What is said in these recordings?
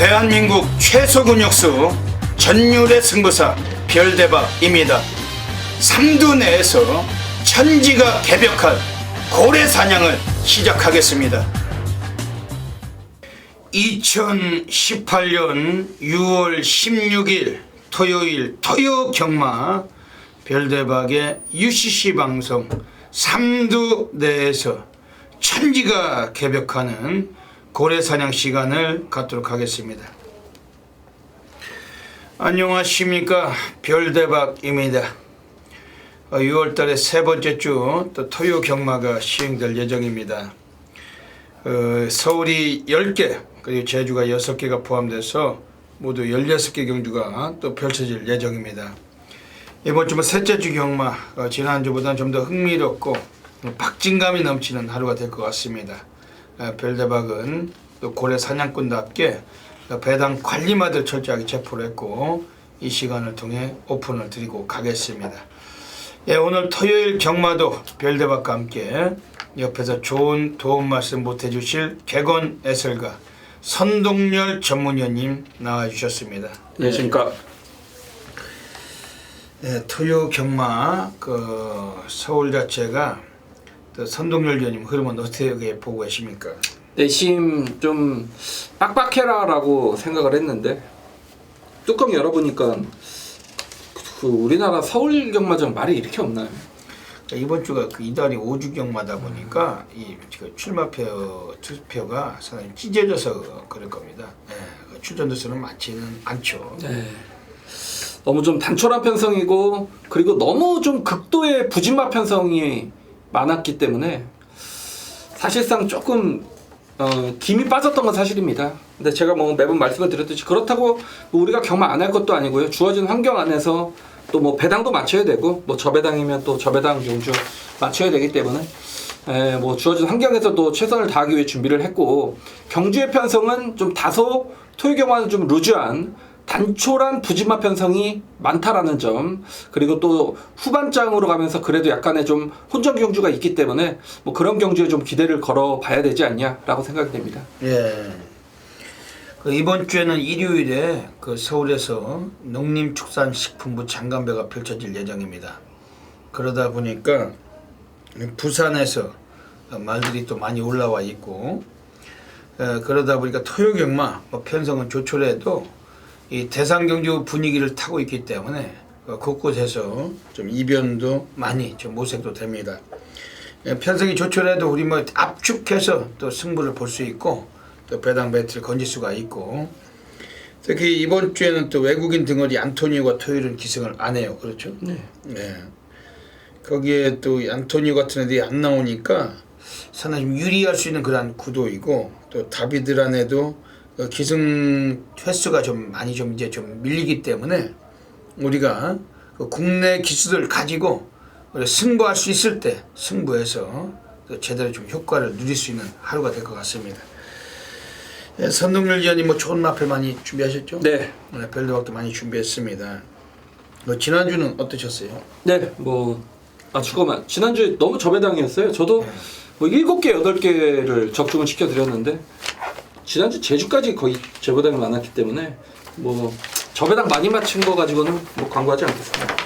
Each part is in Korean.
대한민국 최소 근육수 전율의 승부사 별대박입니다. 삼두 내에서 천지가 개벽한 고래 사냥을 시작하겠습니다. 2018년 6월 16일 토요일 토요경마 별대박의 UCC 방송 삼두 내에서 천지가 개벽하는 고래사냥 시간을 갖도록 하겠습니다. 안녕하십니까, 별대박입니다. 6월달에 세 번째 주 또 토요 경마가 시행될 예정입니다. 서울이 10개 그리고 제주가 6개가 포함돼서 모두 16개 경주가 또 펼쳐질 예정입니다. 이번 주는 셋째 주 경마, 지난주보다는 좀 더 흥미롭고 박진감이 넘치는 하루가 될 것 같습니다. 별대박은 또 고래 사냥꾼답게 배당 관리마들 철저하게 체포를 했고 이 시간을 통해 오픈을 드리고 가겠습니다. 오늘 토요일 경마도 별대박과 함께 옆에서 좋은 도움 말씀 못해주실 객원 해설가 선동열 전문위원님 나와주셨습니다. 안녕하십니까. 토요 경마 서울 자체가 또 선동열 위원님 흐름은 어떻게 보고 계십니까? 내심 좀 빡빡해라라고 생각을 했는데 뚜껑 열어보니까 우리나라 서울 경마장 말이 이렇게 없나요? 이번 주가 이달이 5주 경마다 보니까 이 출마표 투표가 상당히 찢어져서 그럴 겁니다. 출전자 수는 많지는 않죠. 네. 너무 좀 단촐한 편성이고 그리고 너무 좀 극도의 부진마 편성이 많았기 때문에 사실상 조금 김이 빠졌던 건 사실입니다. 근데 제가 뭐 매번 말씀을 드렸듯이 그렇다고 뭐 우리가 경마 안 할 것도 아니고요. 주어진 환경 안에서 또 뭐 배당도 맞춰야 되고 뭐 저배당이면 또 저배당 경주 맞춰야 되기 때문에 뭐 주어진 환경에서도 최선을 다하기 위해 준비를 했고 경주의 편성은 좀 다소 토요 경마는 좀 루즈한 단촐한 부진마 편성이 많다라는 점, 그리고 또 후반장으로 가면서 그래도 약간의 좀 혼전 경주가 있기 때문에 뭐 그런 경주에 좀 기대를 걸어봐야 되지 않냐라고 생각이 됩니다. 이번 주에는 일요일에 서울에서 농림축산식품부 장관배가 펼쳐질 예정입니다. 그러다 보니까 부산에서 말들이 또 많이 올라와 있고, 그러다 보니까 토요 경마 편성은 조촐해도 이 대상 경주 분위기를 타고 있기 때문에 곳곳에서 좀 이변도 많이 좀 모색도 됩니다. 편성이 조촐해도 우리 뭐 압축해서 또 승부를 볼 수 있고 또 배당 배틀 건질 수가 있고, 특히 이번 주에는 또 외국인 등어리 안토니오가 토요일은 기승을 안 해요. 그렇죠? 네. 거기에 또 안토니오 같은 애들이 안 나오니까 상당히 좀 유리할 수 있는 그런 구도이고, 또 다비드란에도 기승 횟수가 좀 많이 좀 이제 좀 밀리기 때문에 우리가 국내 기수들 가지고 승부할 수 있을 때 승부해서 제대로 좀 효과를 누릴 수 있는 하루가 될 것 같습니다. 선동열 위원님 뭐 좋은 마표 많이 준비하셨죠? 네. 별대박도 많이 준비했습니다. 지난주는 어떠셨어요? 네, 잠깐만. 지난주에 너무 저배당이었어요. 저도 뭐 7개, 8개를 적중을 시켜드렸는데 지난주 제주까지 거의 저배당이 많았기 때문에 뭐 저배당 많이 맞춘 거 가지고는 뭐 광고하지 않겠습니다.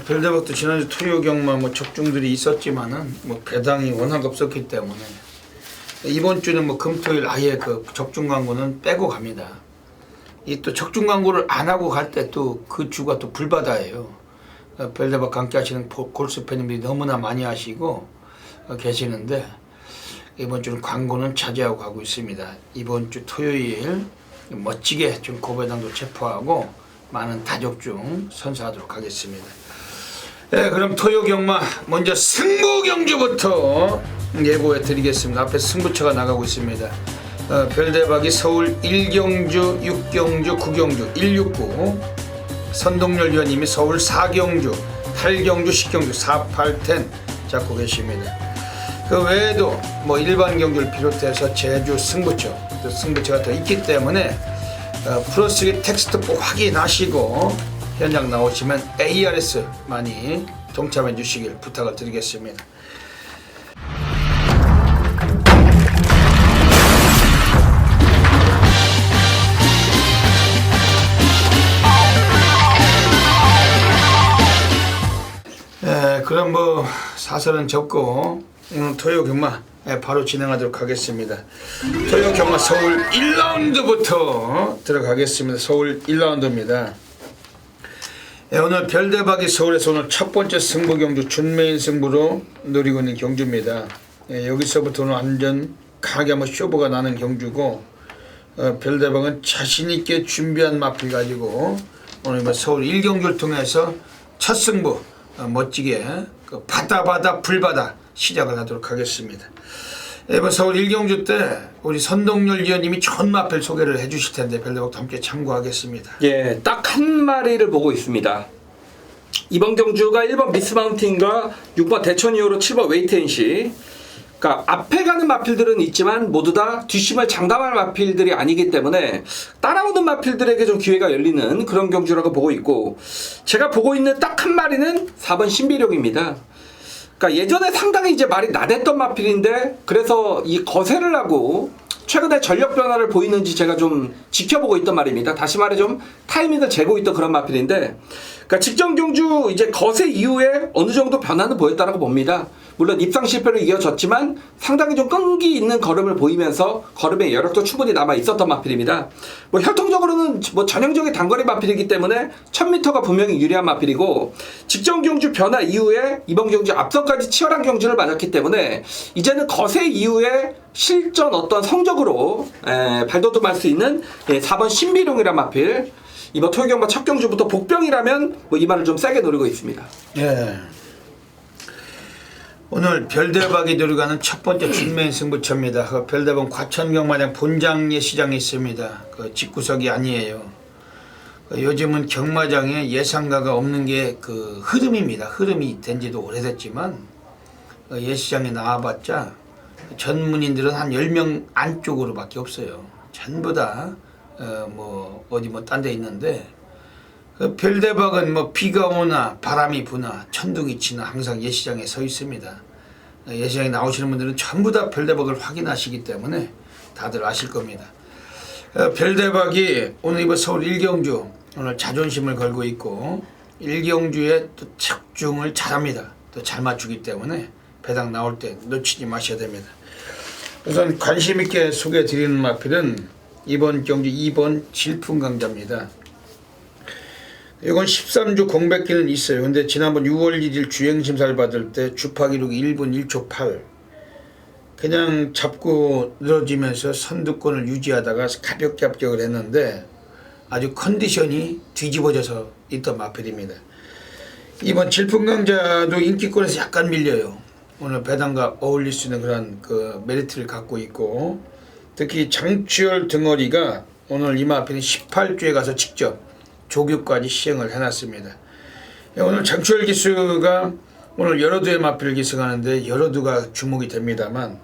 별대박도 지난주 토요 경마 뭐 적중들이 있었지만은 뭐 배당이 워낙 없었기 때문에 이번 주는 뭐 금토일 아예 적중 광고는 빼고 갑니다. 이 또 적중 광고를 안 하고 갈 때 또 그 주가 또 불바다예요. 별대박 함께 하시는 골수 팬님들이 너무나 많이 하시고 계시는데 이번 주는 광고는 자제하고 가고 있습니다. 이번 주 토요일 멋지게 좀 고배당도 체포하고 많은 다적중 선사하도록 하겠습니다. 그럼 토요 경마 먼저 승부 경주부터 예고해 드리겠습니다. 앞에 승부처가 나가고 있습니다. 별대박이 서울 1경주, 6경주, 9경주, 169, 선동열 위원님이 서울 4경주, 8경주, 10경주, 4, 8, 10 잡고 계십니다. 그 외에도 뭐 일반 경주를 비롯해서 제주 승부처, 또 승부처가 더 있기 때문에 플러스 텍스트 꼭 확인하시고 현장 나오시면 ARS 많이 동참해 주시길 부탁을 드리겠습니다. 사설은 접고 오늘 토요 경마 바로 진행하도록 하겠습니다. 토요 경마 서울 1라운드부터 들어가겠습니다. 서울 1라운드입니다. 오늘 별대박이 서울에서 오늘 첫 번째 승부 경주 준메인 승부로 노리고 있는 경주입니다. 여기서부터 오늘 완전 강하게 한번 쇼부가 나는 경주고, 별대박은 자신있게 준비한 마필 가지고 오늘 서울 1경주를 통해서 첫 승부 멋지게 바다 불바다 시작을 하도록 하겠습니다. 이번 서울 1경주 때 우리 선동열 위원님이 좋은 마필 소개를 해주실 텐데 별대박도 함께 참고하겠습니다. 예, 딱 한 마리를 보고 있습니다. 이번 경주가 1번 미스마운틴과 6번 대천 이후로 7번 웨이트앤시. 그러니까 앞에 가는 마필들은 있지만 모두 다 뒷심을 장담할 마필들이 아니기 때문에 따라오는 마필들에게 좀 기회가 열리는 그런 경주라고 보고 있고, 제가 보고 있는 딱 한 마리는 4번 신비룡입니다. 그러니까 예전에 상당히 이제 말이 나댔던 마필인데, 그래서 이 거세를 하고 최근에 전력 변화를 보이는지 제가 좀 지켜보고 있던 말입니다. 다시 말해 좀 타이밍을 재고 있던 그런 마필인데, 그러니까 직전 경주 이제 거세 이후에 어느 정도 변화는 보였다라고 봅니다. 물론 입상 실패로 이어졌지만 상당히 좀 끈기 있는 걸음을 보이면서 걸음의 여력도 충분히 남아 있었던 마필입니다. 뭐 혈통적으로는 뭐 전형적인 단거리 마필이기 때문에 1000m가 분명히 유리한 마필이고, 직전 경주 변화 이후에 이번 경주 앞선까지 치열한 경주를 맞았기 때문에 이제는 거세 이후에 실전 어떤 성적으로 발돋움할 수 있는 4번 신비룡이란 마필, 이번 토요경마 첫 경주부터 복병이라면 뭐 이 말을 좀 세게 노리고 있습니다. 예. 오늘 별대박이 들어가는 첫 번째 준메인 승부처입니다. 그 별대박 과천경마장 본장 예시장에 있습니다. 그 집구석이 아니에요. 요즘은 경마장에 예상가가 없는 게 그 흐름입니다. 흐름이 된 지도 오래됐지만 예시장에 나와봤자 전문인들은 한 10명 안쪽으로밖에 없어요. 전부 다 뭐 어디 뭐 딴 데 있는데, 별대박은 뭐 비가 오나 바람이 부나 천둥이 치나 항상 예시장에 서 있습니다. 예시장에 나오시는 분들은 전부 다 별대박을 확인하시기 때문에 다들 아실 겁니다. 별대박이 오늘 이번 서울 1경주 오늘 자존심을 걸고 있고 1경주에 또 적중을 잘합니다. 또 잘 맞추기 때문에 배당 나올 때 놓치지 마셔야 됩니다. 우선 관심 있게 소개해 드리는 마필은 이번 경주 2번 질풍강자입니다. 이건 13주 공백기는 있어요. 근데 지난번 6월 1일 주행심사를 받을 때 주파 기록이 1분 1초 8. 그냥 잡고 늘어지면서 선두권을 유지하다가 가볍게 합격을 했는데 아주 컨디션이 뒤집어져서 있던 마필입니다. 이번 질풍강자도 인기권에서 약간 밀려요. 오늘 배당과 어울릴 수 있는 그런 그 메리트를 갖고 있고, 특히 장추열 등어리가 오늘 이 마필은 18주에 가서 직접 조교까지 시행을 해놨습니다. 오늘 장추열 기수가 오늘 여러 두의 마필을 기승하는데 여러 두가 주목이 됩니다만,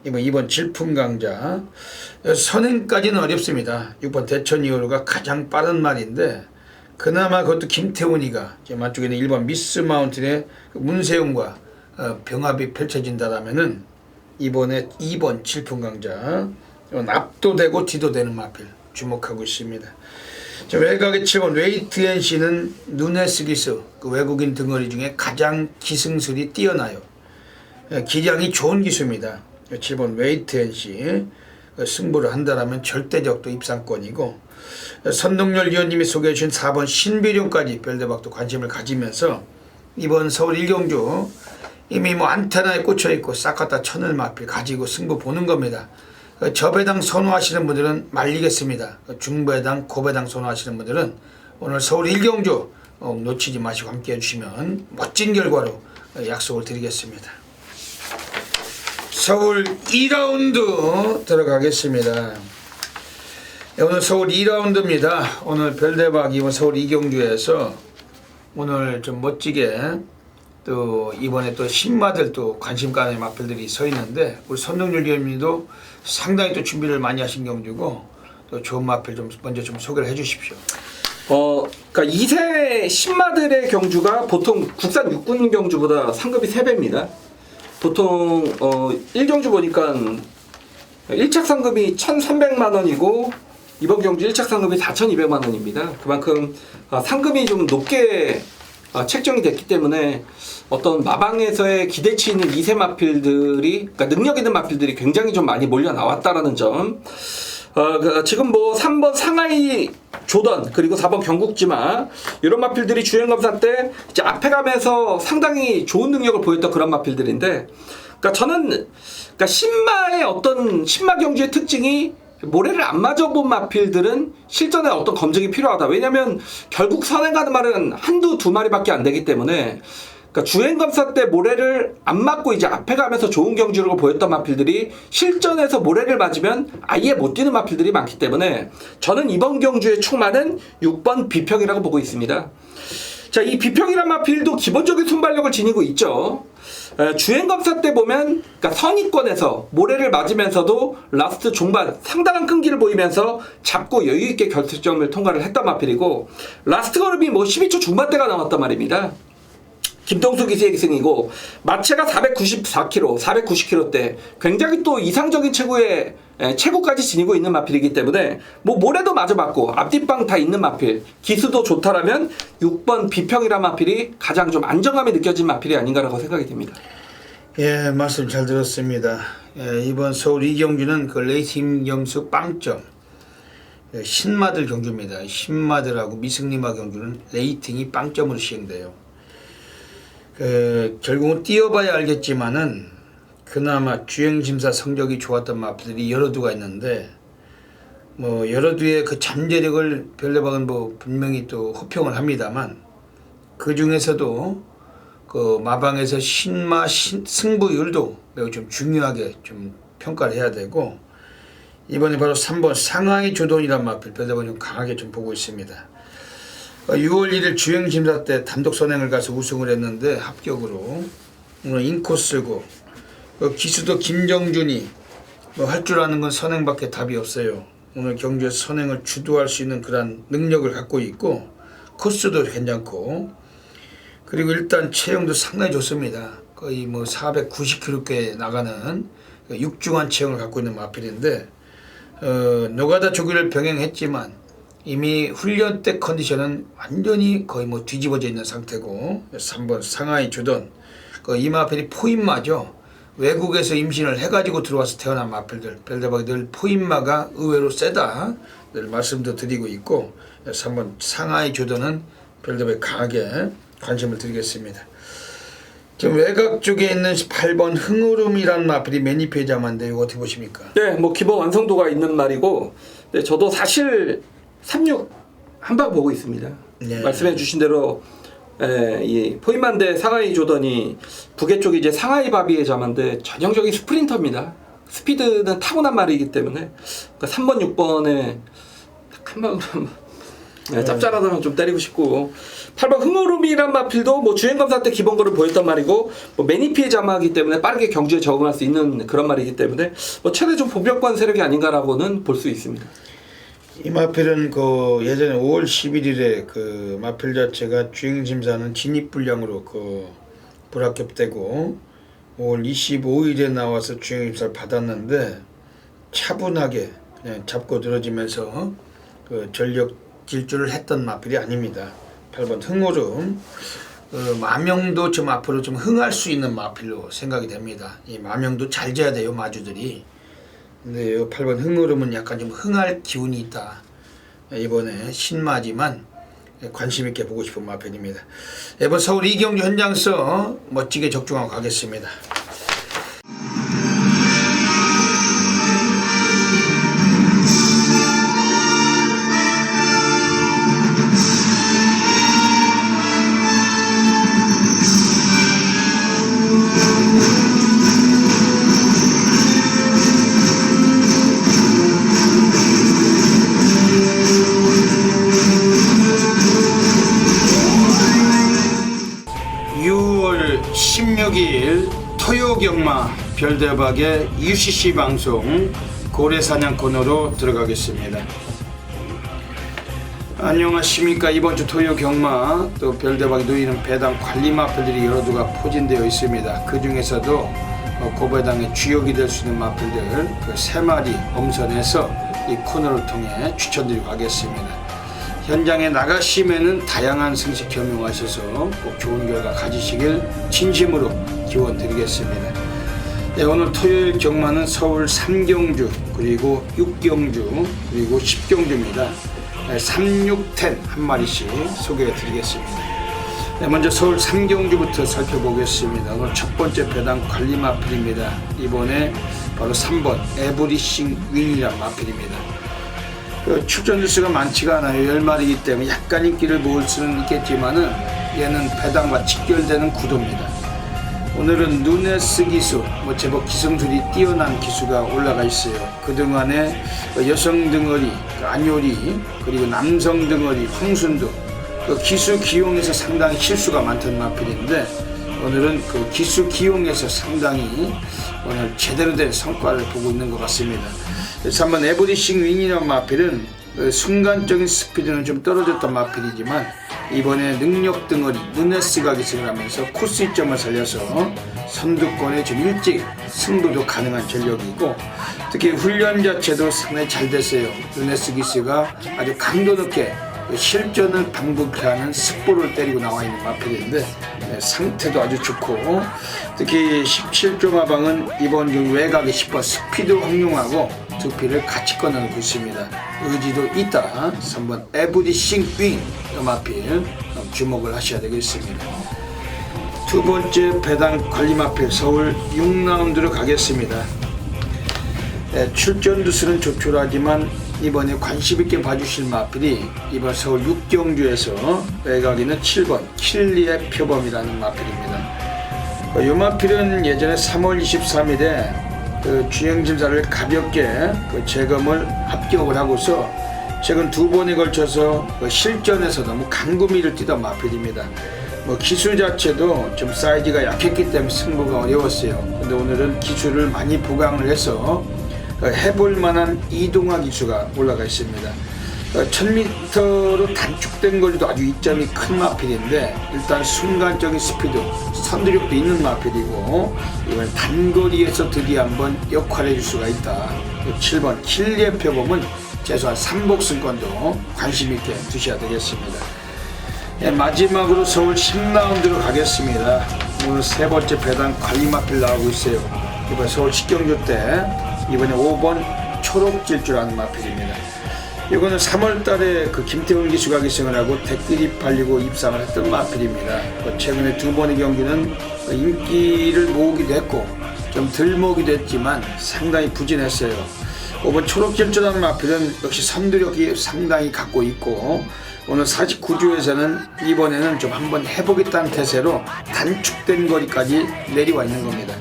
이번 질풍강자 선행까지는 어렵습니다. 6번 대천 이후로가 가장 빠른 말인데, 그나마 그것도 김태훈이가 지금 안쪽에 있는 1번 미스마운틴의 문세용과 병합이 펼쳐진다라면은 이번에 2번 질풍강자 압도되고 뒤도되는 마필 주목하고 있습니다. 외곽의 7번 웨이트앤시는 누네스 기수, 그 외국인 등어리 중에 가장 기승술이 뛰어나요. 기량이 좋은 기수입니다. 7번 웨이트앤시 승부를 한다라면 절대적 또 입상권이고, 선동열 위원님이 소개해 주신 4번 신비룡까지 별대박도 관심을 가지면서 이번 서울 1경주 이미 뭐 안테나에 꽂혀있고 싹 갖다 천을 마필 가지고 승부 보는 겁니다. 저배당 선호하시는 분들은 말리겠습니다. 중배당, 고배당 선호하시는 분들은 오늘 서울 1경주 놓치지 마시고 함께 해주시면 멋진 결과로 약속을 드리겠습니다. 서울 2라운드 들어가겠습니다. 오늘 서울 2라운드입니다. 오늘 별대박 이번 서울 2경주에서 오늘 좀 멋지게 또 이번에 또 신마들 또 관심 가는 마필들이 서 있는데, 우리 선동열 위원님도 상당히 또 준비를 많이 하신 경주고 또 좋은 마필 좀 먼저 좀 소개를 해 주십시오. 그러니까 2세 신마들의 경주가 보통 국산 육군 경주보다 상급이 3배입니다. 보통 1경주 보니까 1착 상급이 1,300만 원이고 이번 경주 1착 상급이 4,200만 원입니다. 그만큼 상급이 좀 높게 책정이 됐기 때문에 어떤 마방에서의 기대치 있는 2세 마필들이, 그러니까 능력 있는 마필들이 굉장히 좀 많이 몰려 나왔다라는 점. 지금 뭐 3번 상하이 조던 그리고 4번 경국지마 이런 마필들이 주행검사 때 이제 앞에 가면서 상당히 좋은 능력을 보였던 그런 마필들인데, 그러니까 저는 그러니까 신마의 어떤 신마 경주의 특징이 모래를 안 맞아본 마필들은 실전에 어떤 검증이 필요하다. 왜냐면 결국 선행 가는 말은 한두 두 마리밖에 안 되기 때문에, 그러니까 주행검사 때 모래를 안 맞고 이제 앞에 가면서 좋은 경주력을 보였던 마필들이 실전에서 모래를 맞으면 아예 못 뛰는 마필들이 많기 때문에 저는 이번 경주의 충만은 6번 비평이라고 보고 있습니다. 자, 이 비평이란 마필도 기본적인 순발력을 지니고 있죠. 주행검사 때 보면 그러니까 선입권에서 모래를 맞으면서도 라스트 종반 상당한 끈기를 보이면서 잡고 여유있게 결승점을 통과를 했던 마필이고, 라스트 걸음이 뭐 12초 중반대가 나왔단 말입니다. 김동수 기수의 기승이고, 마체가 494kg, 490kg대 굉장히 또 이상적인 체구의 체구까지 지니고 있는 마필이기 때문에 뭐 모래도 맞아봤고 앞뒷방 다 있는 마필, 기수도 좋다라면 6번 비평이란 마필이 가장 좀 안정감이 느껴진 마필이 아닌가라고 생각이 됩니다. 예, 말씀 잘 들었습니다. 이번 서울 이경주는 그 레이팅 점수 빵점, 신마들 경주입니다. 신마들하고 미승리마 경주는 레이팅이 빵점으로 시행돼요. 결국은 뛰어봐야 알겠지만은 그나마 주행심사 성적이 좋았던 마필들이 여러 두가 있는데, 뭐 여러 두의 그 잠재력을 별내박은 뭐 분명히 또 호평을 합니다만, 그 중에서도 그 마방에서 신마 승부율도 매우 좀 중요하게 좀 평가를 해야 되고, 이번에 바로 3번 상하이 조던이란 마필 별내박은 좀 강하게 좀 보고 있습니다. 6월 1일 주행심사 때 단독 선행을 가서 우승을 했는데 합격으로 오늘 인코스고, 기수도 김정준이 뭐 할 줄 아는 건 선행밖에 답이 없어요. 오늘 경주에서 선행을 주도할 수 있는 그런 능력을 갖고 있고, 코스도 괜찮고, 그리고 일단 체형도 상당히 좋습니다. 거의 뭐 490kg께 나가는 육중한 체형을 갖고 있는 마필인데, 노가다 조기를 병행했지만 이미 훈련 때 컨디션은 완전히 거의 뭐 뒤집어져 있는 상태고, 3번 상하이 조던, 이 마필이 포인마죠. 외국에서 임신을 해가지고 들어와서 태어난 마필들, 별대박이 늘 포인마가 의외로 세다 늘 말씀도 드리고 있고, 3번 상하이 조던은 별대박이 강하게 관심을 드리겠습니다. 지금 외곽 쪽에 있는 8번 흥오름이라는 마필이 매니페이자만데 이거 어떻게 보십니까? 네, 뭐 기본 완성도가 있는 말이고, 네, 저도 사실 36 한방 보고 있습니다. 네. 말씀해 주신 대로 이 포인만대 상하이 조던이 북해 쪽이 이제 상하이 바비의 자만데 전형적인 스프린터입니다. 스피드는 타고난 말이기 때문에, 그러니까 3번 6번에 한방 짭짤하다면 좀 때리고 싶고, 8번 흥오름이란 마필도 뭐 주행검사 때 기본거를 보였단 말이고, 뭐 매니피의 자마이기 때문에 빠르게 경주에 적응할 수 있는 그런 말이기 때문에 뭐 최대 좀 보병권 세력이 아닌가라고는 볼 수 있습니다. 이 마필은 그 예전에 5월 11일에 그 마필 자체가 주행심사는 진입불량으로 그 불합격되고 5월 25일에 나와서 주행심사를 받았는데, 차분하게 그냥 잡고 늘어지면서 그 전력 질주를 했던 마필이 아닙니다. 8번 흥오름, 마명도 좀 앞으로 좀 흥할 수 있는 마필로 생각이 됩니다. 이 마명도 잘 져야 돼요, 마주들이. 근데 8번 흥오름은 약간 좀 흥할 기운이 있다. 이번에 신마지만 관심 있게 보고 싶은 마편입니다. 이번 서울 이경주 현장서 멋지게 적중하고 가겠습니다. 16일 토요경마 별대박의 UCC 방송 고래사냥 코너로 들어가겠습니다. 안녕하십니까. 이번 주 토요경마 또 별대박이 누이는 배당 관리마필들이 여러 두가 포진되어 있습니다. 그 중에서도 고배당의 주역이 될 수 있는 마필들 그 3마리 엄선해서 이 코너를 통해 추천드리고 가겠습니다. 현장에 나가시면은 다양한 승식 겸용하셔서 꼭 좋은 결과 가지시길 진심으로 기원 드리겠습니다. 네, 오늘 토요일 경마는 서울 3경주 그리고 6경주 그리고 10경주입니다. 3, 6, 10 한 마리씩 소개해 드리겠습니다. 네, 먼저 서울 3경주부터 살펴보겠습니다. 오늘 첫 번째 배당 관리 마필입니다. 이번에 바로 3번 에브리싱 윈이란 마필입니다. 출전 주수가 많지가 않아요. 10마리이기 때문에 약간 인기를 모을 수는 있겠지만은 얘는 배당과 직결되는 구도입니다. 오늘은 누네스 기수, 제법 기성술이 뛰어난 기수가 올라가 있어요. 그동안에 여성 덩어리, 안요리, 그리고 남성 덩어리, 황순도 기수 기용에서 상당히 실수가 많던 마필인데 오늘은 그 기수 기용에서 상당히 오늘 제대로 된 성과를 보고 있는 것 같습니다. 그래서 한번 에브리싱 윈이라는 마필은 순간적인 스피드는 좀 떨어졌던 마필이지만 이번에 능력 덩어리 누네스가 기승을 하면서 코스 이점을 살려서 선두권에 좀 일찍 승부도 가능한 전력이고 특히 훈련 자체도 상당히 잘 됐어요. 누네스 기스가 아주 강도 높게 실전을 방북해 하는 습보를 때리고 나와 있는 마필인데 상태도 아주 좋고 특히 17조 마방은 이번 중 외곽에 10번 스피드 확용하고 두피를 같이 꺼내고 있습니다. 의지도 있다. 3번 에브리싱 윙 마필 주목을 하셔야 되겠습니다. 두 번째 배당 관리 마필 서울 6라운드로 가겠습니다. 출전 두수는 조촐하지만 이번에 관심있게 봐주실 마필이 이번 서울 6경주에서 외곽에는 7번 킬리의 표범이라는 마필입니다. 이 마필은 예전에 3월 23일에 주행심사를 가볍게 재검을 합격을 하고서 최근 2번에 걸쳐서 실전에서 너무 강구미를 뛰던 마필입니다. 기술 자체도 좀 사이즈가 약했기 때문에 승부가 어려웠어요. 근데 오늘은 기술을 많이 보강을 해서 해볼 만한 이동화 기수가 올라가 있습니다. 1000m로 단축된 거리도 아주 이점이 큰 마필인데 일단 순간적인 스피드, 선두력도 있는 마필이고 이번 단거리에서 드디어 한번 역할을 해줄 수가 있다. 7번 킬리의 표범은 최소한 3복승권도 관심있게 두셔야 되겠습니다. 마지막으로 서울 10라운드로 가겠습니다. 오늘 세 번째 배당 관리 마필 나오고 있어요. 이번 서울 10경주 때 이번에 5번 초록질주라는 마필입니다. 이거는 3월달에 김태훈 기수가 기승을 하고 댓글이 팔리고 입상을 했던 마필입니다. 최근에 2번의 경기는 인기를 모으기도 했고 좀 덜 모으기도 했지만 상당히 부진했어요. 5번 초록질주라는 마필은 역시 선두력이 상당히 갖고 있고 오늘 49주에서는 이번에는 좀 한번 해보겠다는 태세로 단축된 거리까지 내려와 있는 겁니다.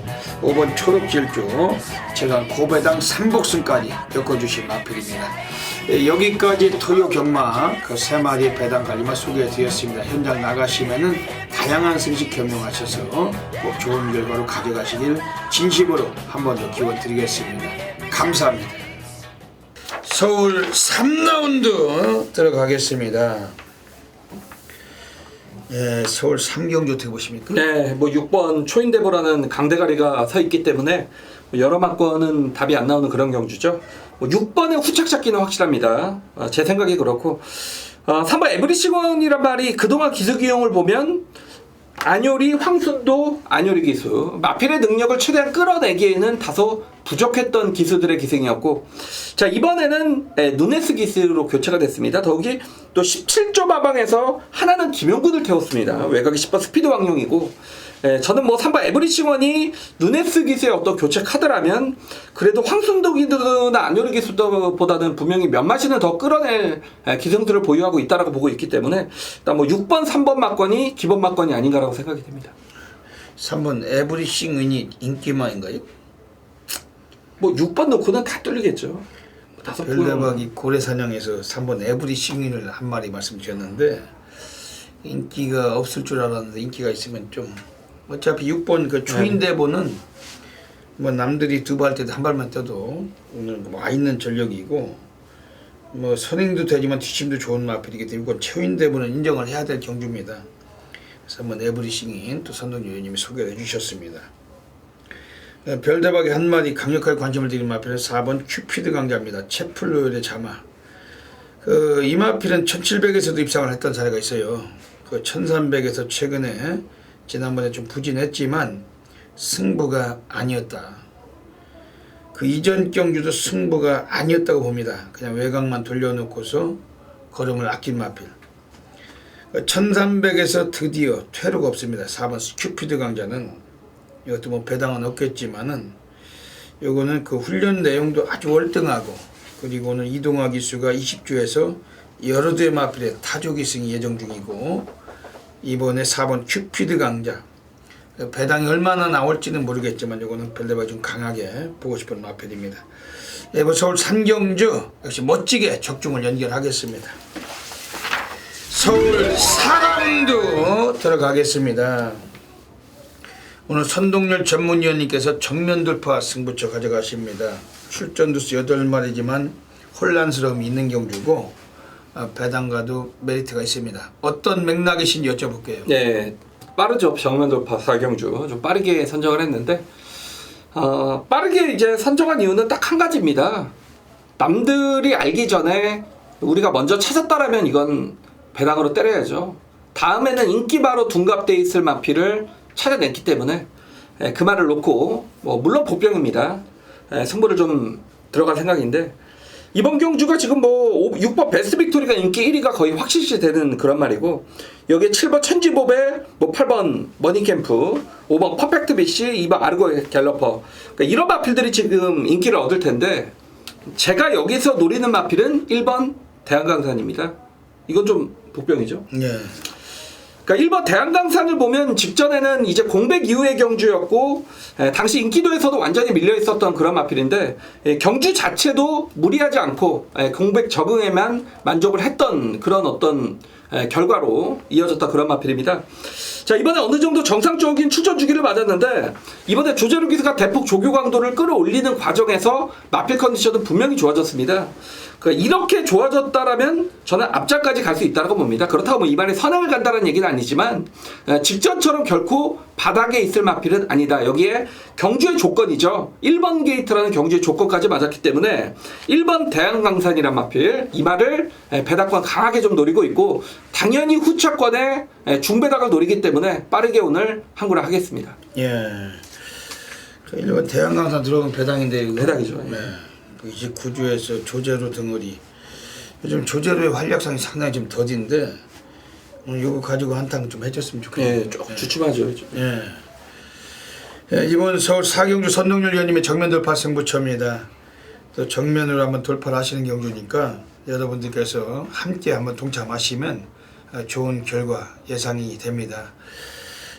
5번 초록질주 제가 고배당 3복승까지 엮어주신 마필입니다. 여기까지 토요 경마 그 3마리의 배당 관리만 소개해 드렸습니다. 현장 나가시면은 다양한 승식 겸용하셔서 꼭 좋은 결과로 가져가시길 진심으로 한 번 더 기원 드리겠습니다. 감사합니다. 서울 3라운드 들어가겠습니다. 서울 3경주 어떻게 보십니까? 네, 6번 초인대보라는 강대가리가 서 있기 때문에 여러 막권은 답이 안 나오는 그런 경주죠. 6번의 후착 잡기는 확실합니다. 제 생각이 그렇고 3번 에브리싱원이란 말이 그동안 기수기용을 보면 안요리, 황순도, 안요리 기수 마필의 능력을 최대한 끌어내기에는 다소 부족했던 기수들의 기승이었고 자 이번에는 누네스 기수로 교체가 됐습니다. 더욱이 또 17조 마방에서 하나는 김용군을 태웠습니다. 외곽이 10번 스피드 왕용이고 저는 3번 에브리싱원이 누네스 기수의 어떤 교체 카드라면 그래도 황순도 기수나 안요리 기수보다는 분명히 몇 마시는 더 끌어낼 기승들을 보유하고 있다라고 보고 있기 때문에 일단 6번, 3번 막권이 기본 막권이 아닌가라고 생각이 됩니다. 3번 에브리싱이 인기마인가요? 6번 놓고는 다 뚫리겠죠. 별대박이 고래사냥에서 3번 에브리싱을 한 마리 말씀드렸는데 인기가 없을 줄 알았는데 인기가 있으면 좀 어차피 6번 그 초인대보는 남들이 두 발 때도 한 발만 떠도 오늘 와 있는 전력이고 선행도 되지만 뒷심도 좋은 마필이기 때문에 초인대보는 인정을 해야 될 경주입니다. 그래서 한번 에브리싱인 또 선동유 의원님이 소개를 해주셨습니다. 별대박이 한 마리 강력하게 관심을 드린 마필은 4번 큐피드 강자입니다. 채플로열의 자마. 그 이마필은 1700에서도 입상을 했던 사례가 있어요. 그 1300에서 최근에 지난번에 좀 부진했지만 승부가 아니었다. 그 이전 경주도 승부가 아니었다고 봅니다. 그냥 외곽만 돌려놓고서 걸음을 아낀 마필. 1300에서 드디어 퇴로가 없습니다. 4번 큐피드 강자는 이것도 뭐 배당은 없겠지만은 요거는 그 훈련 내용도 아주 월등하고 그리고는 이동화 기수가 20주에서 여러 대의 마필에 타조 기승이 예정 중이고 이번에 4번 큐피드 강자 배당이 얼마나 나올지는 모르겠지만 요거는 별대가 좀 강하게 보고 싶은 마필입니다. 이번 서울 산경주 역시 멋지게 적중을 연결하겠습니다. 서울 사강도 들어가겠습니다. 오늘 선동열 전문위원님께서 정면 돌파 승부처 가져가십니다. 출전 두수 8마리지만 혼란스러움이 있는 경주고 배당가도 메리트가 있습니다. 어떤 맥락이신지 여쭤볼게요. 네, 빠르죠. 정면 돌파 4경주 좀 빠르게 선정을 했는데 빠르게 이제 선정한 이유는 딱 한 가지입니다. 남들이 알기 전에 우리가 먼저 찾았다라면 이건 배당으로 때려야죠. 다음에는 인기바로 둔갑돼 있을 마필을 찾아냈기 때문에 그 말을 놓고 뭐 물론 복병입니다. 승부를 좀 들어갈 생각인데 이번 경주가 지금 뭐 6번 베스트 빅토리가 인기 1위가 거의 확실시 되는 그런 말이고 여기에 7번 천지보배, 뭐 8번 머니캠프, 5번 퍼펙트 비시, 2번 아르고 갤러퍼 그러니까 이런 마필들이 지금 인기를 얻을 텐데 제가 여기서 노리는 마필은 1번 대한강산입니다. 이건 좀 복병이죠. 네. 그러니까 1번 대한강산을 보면 직전에는 이제 공백 이후의 경주였고 당시 인기도에서도 완전히 밀려 있었던 그런 마필인데 경주 자체도 무리하지 않고 공백 적응에만 만족을 했던 그런 어떤 결과로 이어졌다 그런 마필입니다. 자 이번에 어느 정도 정상적인 출전 주기를 맞았는데 이번에 조재루 기수가 대폭 조교 강도를 끌어올리는 과정에서 마필 컨디션은 분명히 좋아졌습니다. 그러니까 이렇게 좋아졌다라면 저는 앞장까지 갈 수 있다고 봅니다. 그렇다고 뭐 이번에 선행을 간다는 얘기는 아니지만 직전처럼 결코 바닥에 있을 마필은 아니다. 여기에 경주의 조건이죠. 1번 게이트라는 경주의 조건까지 맞았기 때문에 1번 대한강산이란 마필 이 말을 배당권 강하게 좀 노리고 있고 당연히 후차권에 중배당을 노리기 때문에 빠르게 오늘 항구를 하겠습니다. 예. 1번 대한강산 들어오면 배당인데 이거. 배당이죠. 네. 29주에서 조제로 덩어리. 요즘 조제로의 활약상이 상당히 좀 더딘데 오늘 이거 가지고 한탕 좀 해줬으면 좋겠네요. 예, 조금 주춤하죠. 예. 예, 이번 서울 사경주 선동열 위원님의 정면 돌파 승부처입니다. 또 정면으로 한번 돌파를 하시는 경주니까 여러분들께서 함께 한번 동참하시면 좋은 결과 예상이 됩니다.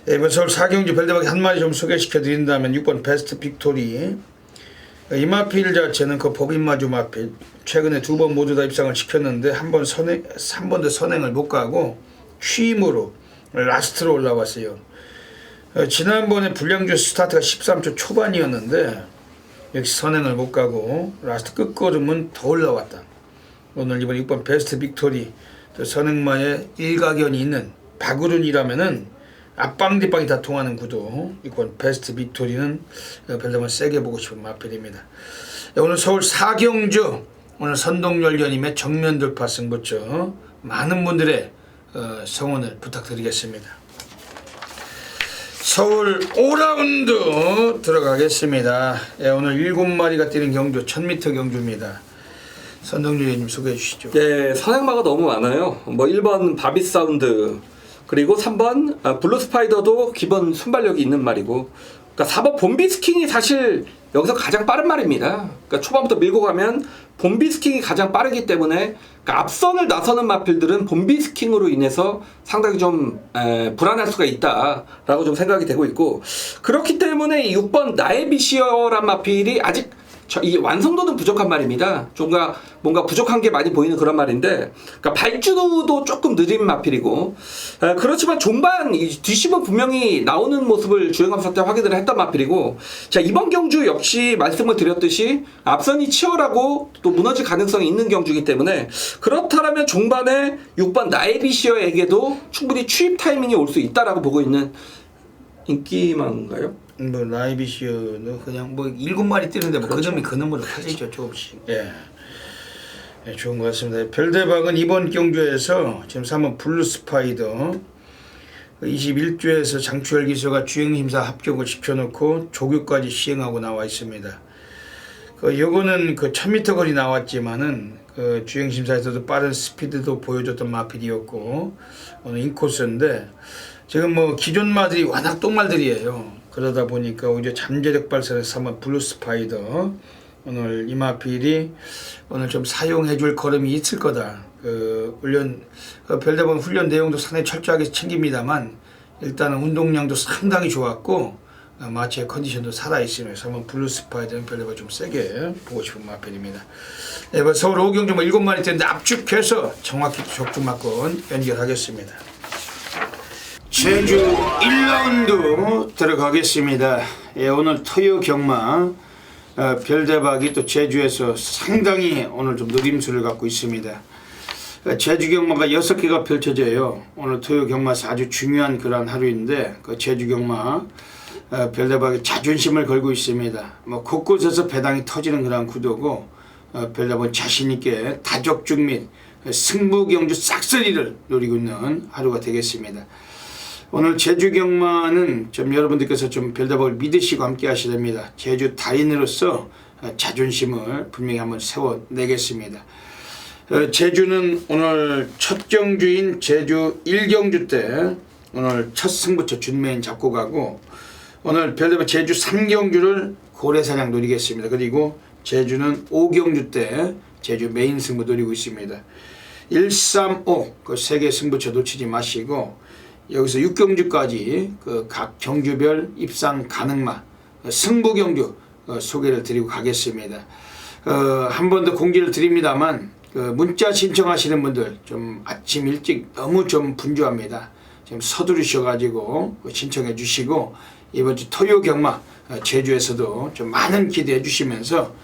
예, 이번 서울 사경주 별대박이 한 마리 좀 소개시켜 드린다면 6번 베스트 빅토리 이 마필 자체는 그 법인마주 마필 최근에 2번 모두 다 입상을 시켰는데 한 번도 선행을 못 가고 취임으로 라스트로 올라왔어요. 지난번에 불량주 스타트가 13초 초반이었는데 역시 선행을 못 가고 라스트 끝걸음은 더 올라왔다. 오늘 이번 6번 베스트 빅토리 또 선행마에 일가견이 있는 박우른이라면은 앞방 뒷방이 다 통하는 구도. 이번 베스트 빅토리는 별로 세게 보고 싶은 마필입니다. 오늘 서울 사경주 오늘 선동열련님의 정면 돌파 승부처 많은 분들의 성원을 부탁드리겠습니다. 서울 5라운드 들어가겠습니다. 예, 오늘 7마리가 뛰는 경주 1000m 경주입니다. 선동열련님 소개해 주시죠. 네, 선행마가 너무 많아요. 뭐 1번 바비 사운드 그리고 3번 블루 스파이더도 기본 순발력이 있는 말이고 그러니까 4번 봄비스킹이 사실 여기서 가장 빠른 말입니다. 그러니까 초반부터 밀고 가면 봄비스킹이 가장 빠르기 때문에 그러니까 앞선을 나서는 마필들은 봄비스킹으로 인해서 상당히 좀 불안할 수가 있다라고 좀 생각이 되고 있고 그렇기 때문에 이 6번 나에비시어란 마필이 아직 이 완성도는 부족한 말입니다. 뭔가 부족한 게 많이 보이는 그런 말인데, 그러니까 발주도 조금 느린 마필이고, 그렇지만 종반 뒷심은 분명히 나오는 모습을 주행감사 때 확인을 했던 마필이고, 자 이번 경주 역시 말씀을 드렸듯이 앞선이 치열하고 또 무너질 가능성이 있는 경주이기 때문에 그렇다면 종반에 6번 나에비시어에게도 충분히 추입 타이밍이 올 수 있다라고 보고 있는 인기만가요? 뭐 나이비시어는 그냥 뭐 7마리 뛰는데 뭐 그렇죠. 그 놈이 그 놈으로 커지죠 조금씩. 예. 네, 좋은 것 같습니다. 별대박은 이번 경주에서 지금 3번 블루스파이더 21주에서 장추열 기수가 주행심사 합격을 시켜놓고 조교까지 시행하고 나와 있습니다. 요거는 1000m 거리 나왔지만은 주행심사에서도 빠른 스피드도 보여줬던 마필이었고 오늘 인코스인데 지금 뭐 기존 마들이 워낙 똥말들이에요. 그러다 보니까 오히려 잠재력 발산에서 한번 블루스파이더 오늘 이 마필이 오늘 좀 사용해줄 걸음이 있을 거다. 별대박 훈련 내용도 상당히 철저하게 챙깁니다만 일단은 운동량도 상당히 좋았고 마체의 컨디션도 살아있으면서 한번 블루스파이더는 별대박 좀 세게 보고 싶은 마필입니다. 네, 서울 오경주 7마리 때인데 압축해서 정확히 적중마권 연결하겠습니다. 제주 1라운드 들어가겠습니다. 예, 오늘 토요 경마 별대박이 또 제주에서 상당히 오늘 좀 노림수를 갖고 있습니다. 제주 경마가 6개가 펼쳐져요. 오늘 토요 경마에서 아주 중요한 그런 하루인데 제주 경마 별대박이 자존심을 걸고 있습니다. 뭐 곳곳에서 배당이 터지는 그런 구도고 별대박은 자신있게 다적중 및 승부 경주 싹쓸이를 노리고 있는 하루가 되겠습니다. 오늘 제주 경마는 좀 여러분들께서 좀 별대박을 믿으시고 함께 하셔야 됩니다. 제주 달인으로서 자존심을 분명히 한번 세워내겠습니다. 제주는 오늘 첫 경주인 제주 1경주 때 오늘 첫 승부처 준메인 잡고 가고 오늘 별대박 제주 3경주를 고래사냥 노리겠습니다. 그리고 제주는 5경주 때 제주 메인 승부 노리고 있습니다. 1, 3, 5 그 3개 승부처 놓치지 마시고 여기서 6경주까지 각 경주별 입상 가능마 승부 경주 소개를 드리고 가겠습니다. 한 번 더 공지를 드립니다만 문자 신청하시는 분들 좀 아침 일찍 너무 좀 분주합니다. 지금 서두르셔가지고 신청해 주시고 이번 주 토요 경마 제주에서도 좀 많은 기대해 주시면서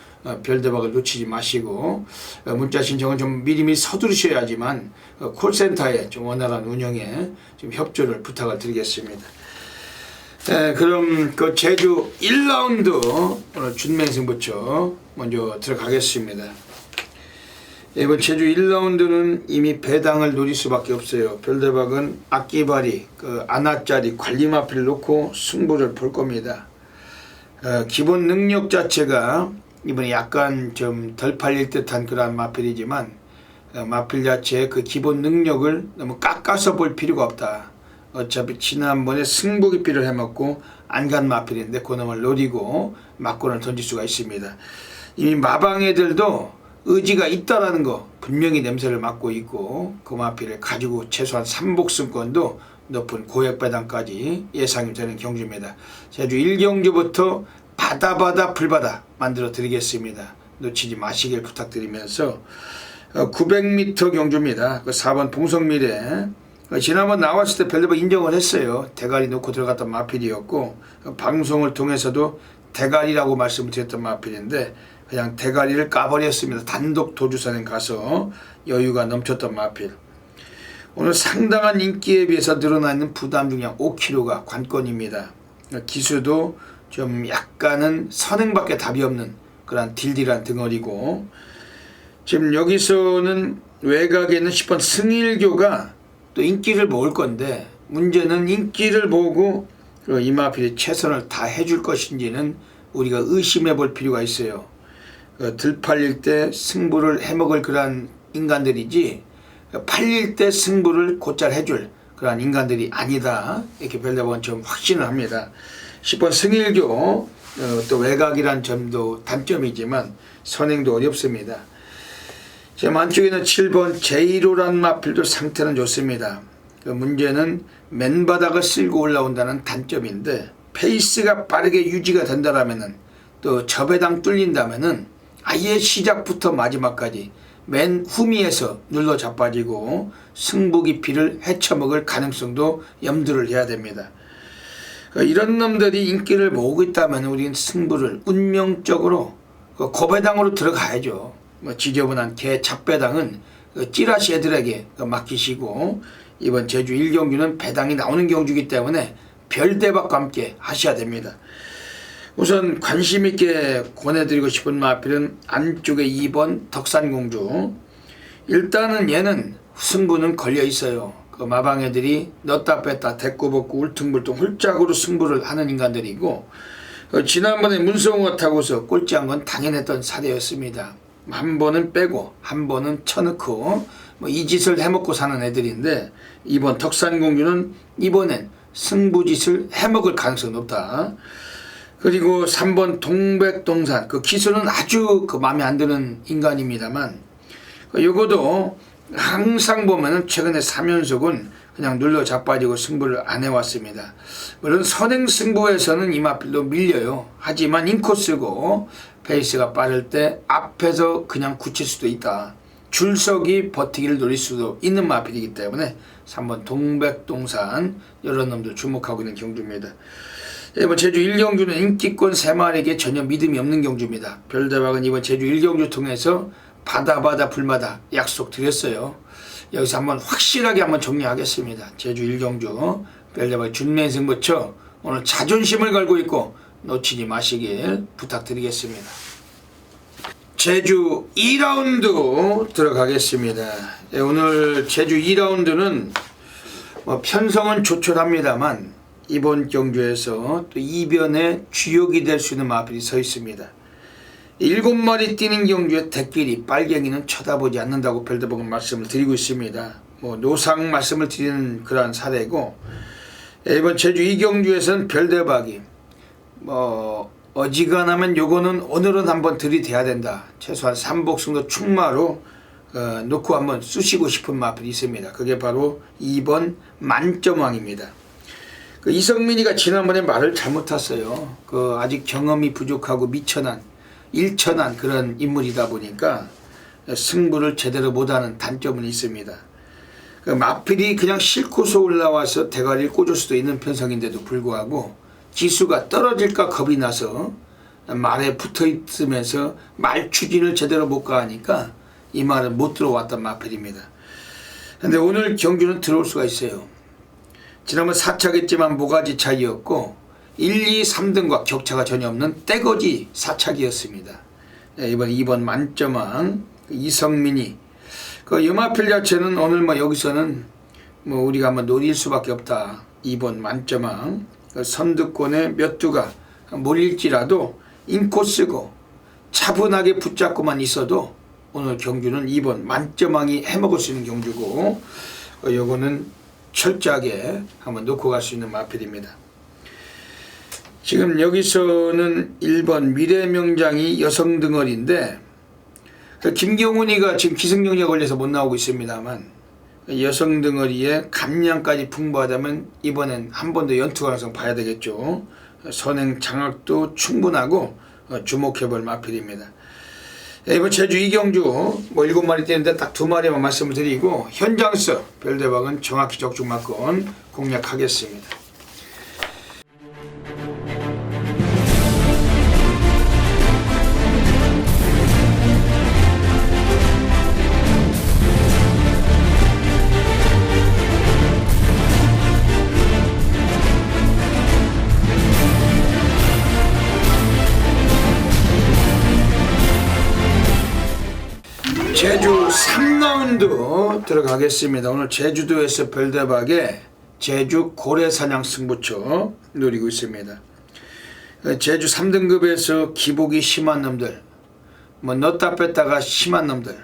별대박을 놓치지 마시고 문자 신청은 좀 미리미리 서두르셔야지만 콜센터에 좀 원활한 운영에 좀 협조를 부탁을 드리겠습니다. 그럼 제주 1라운드 오늘 준맹승부처 먼저 들어가겠습니다. 이번 제주 1라운드는 이미 배당을 노릴 수밖에 없어요. 별대박은 악기발이 아나짜리 관리마필을 놓고 승부를 볼 겁니다. 기본 능력 자체가 이번에 약간 좀 덜 팔릴 듯한 그런 마필이지만 마필 자체의 그 기본 능력을 너무 깎아서 볼 필요가 없다. 어차피 지난번에 승부 기피를 해먹고 안 간 마필인데 그놈을 노리고 막권을 던질 수가 있습니다. 이미 마방 애들도 의지가 있다라는 거 분명히 냄새를 맡고 있고 그 마필을 가지고 최소한 3복승권도 높은 고액배당까지 예상이 되는 경주입니다. 제주 1경주부터 바다 불바다 만들어 드리겠습니다. 놓치지 마시길 부탁드리면서 900m 경주입니다. 4번 봉성미래 지난번 나왔을 때 별대박 인정을 했어요. 대가리 놓고 들어갔던 마필이었고 방송을 통해서도 대가리라고 말씀을 드렸던 마필인데 그냥 대가리를 까버렸습니다. 단독 도주선에 가서 여유가 넘쳤던 마필. 오늘 상당한 인기에 비해서 늘어나 있는 부담 중량 5kg가 관건입니다. 기수도 좀 약간은 선행밖에 답이 없는 그런 딜딜한 덩어리고 지금 여기서는 외곽에 있는 10번 승일교가 또 인기를 모을 건데 문제는 인기를 보고 이 마필이 최선을 다 해줄 것인지는 우리가 의심해 볼 필요가 있어요. 들 팔릴 때 승부를 해먹을 그런 인간들이지 팔릴 때 승부를 곧잘 해줄 그런 인간들이 아니다. 이렇게 별대박은 좀 확신을 합니다. 10번 승일교 또 외곽이란 점도 단점이지만 선행도 어렵습니다. 지금 안쪽에는 7번 제1호란 마필도 상태는 좋습니다. 문제는 맨바닥을 쓸고 올라온다는 단점인데 페이스가 빠르게 유지가 된다라면은 또 저배당 뚫린다면은 아예 시작부터 마지막까지 맨 후미에서 눌러 자빠지고 승부 깊이를 헤쳐먹을 가능성도 염두를 해야 됩니다. 이런 놈들이 인기를 모으고 있다면 우리는 승부를 운명적으로 고배당으로 들어가야죠. 지저분한 개 잡배당은 찌라시 애들에게 맡기시고 이번 제주 1경주는 배당이 나오는 경주이기 때문에 별대박과 함께 하셔야 됩니다. 우선 관심있게 권해드리고 싶은 마필은 안쪽에 2번 덕산공주 일단은 얘는 승부는 걸려 있어요. 그 마방 애들이 넣었다 뺐다 대꾸 벗고 울퉁불퉁 홀짝으로 승부를 하는 인간들이고, 지난번에 문성호가 타고서 꼴찌한 건 당연했던 사례였습니다. 한 번은 빼고 한 번은 쳐넣고 이 짓을 해먹고 사는 애들인데, 이번 덕산공주는 이번엔 승부짓을 해먹을 가능성이 높다. 그리고 3번 동백동산, 그 기수는 아주 그 마음에 안 드는 인간입니다만, 요거도 항상 보면은 최근에 3연속은 그냥 눌러 자빠지고 승부를 안 해왔습니다. 물론 선행 승부에서는 이마필도 밀려요. 하지만 인코스고 페이스가 빠를 때 앞에서 그냥 굳힐 수도 있다. 줄서기 버티기를 노릴 수도 있는 마필이기 때문에 3번 동백동산 이런 놈들 주목하고 있는 경주입니다. 이번 제주 1경주는 인기권 3마리에게 전혀 믿음이 없는 경주입니다. 별대박은 이번 제주 1경주 통해서 바다 불마다 약속 드렸어요. 여기서 한번 확실하게 한번 정리하겠습니다. 제주 1경주 별대박 준면승부처 오늘 자존심을 걸고 있고 놓치지 마시길 부탁드리겠습니다. 제주 2라운드 들어가겠습니다. 오늘 제주 2라운드는 편성은 조촐합니다만 이번 경주에서 또 이변의 주역이 될 수 있는 마필이 서 있습니다. 7마리 뛰는 경주에 대끼리 빨갱이는 쳐다보지 않는다고 별대박은 말씀을 드리고 있습니다. 노상 말씀을 드리는 그러한 사례고, 이번 제주 2경주에서는 별대박이 어지간하면 요거는 오늘은 한번 들이대야 된다. 최소한 3복승도 충마로 놓고 한번 쑤시고 싶은 마필이 있습니다. 그게 바로 2번 만점왕입니다. 이성민이가 지난번에 말을 잘못 탔어요. 아직 경험이 부족하고 미천한 일천한 그런 인물이다 보니까 승부를 제대로 못하는 단점은 있습니다. 마필이 그냥 싣고서 올라와서 대가리를 꽂을 수도 있는 편성인데도 불구하고 기수가 떨어질까 겁이 나서 말에 붙어 있으면서 말 추진을 제대로 못 가하니까 이 말은 못 들어왔던 마필입니다. 근데 오늘 경주는 들어올 수가 있어요. 지난번 4착했지만 모가지 차이였고 1, 2, 3등과 격차가 전혀 없는 떼거지 4착이었습니다. 이번 2번 만점왕 이성민이 여마필 자체는 오늘 여기서는 우리가 한번 노릴 수밖에 없다. 2번 만점왕 선두권에 몇 두가 몰릴지라도 인코스고 차분하게 붙잡고만 있어도 오늘 경주는 2번 만점왕이 해먹을 수 있는 경주고, 요거는 철저하게 한번 놓고 갈 수 있는 마필입니다. 지금 여기서는 1번 미래명장이 여성 등어리인데, 김경훈이가 지금 기승전결 걸려서 못 나오고 있습니다만 여성 등어리에 감량까지 풍부하다면 이번엔 한 번 더 연투 가능성 봐야 되겠죠. 선행 장악도 충분하고 주목해볼 마필입니다. 이번 제주 2경주 7마리 뛰는데 딱 2마리만 말씀을 드리고, 현장서 별대박은 정확히 적중마건 공략하겠습니다. 제주 3라운드 들어가겠습니다. 오늘 제주도에서 별대박에 제주 고래사냥 승부처 노리고 있습니다. 제주 3등급에서 기복이 심한 놈들, 넣었다 뺐다가 심한 놈들,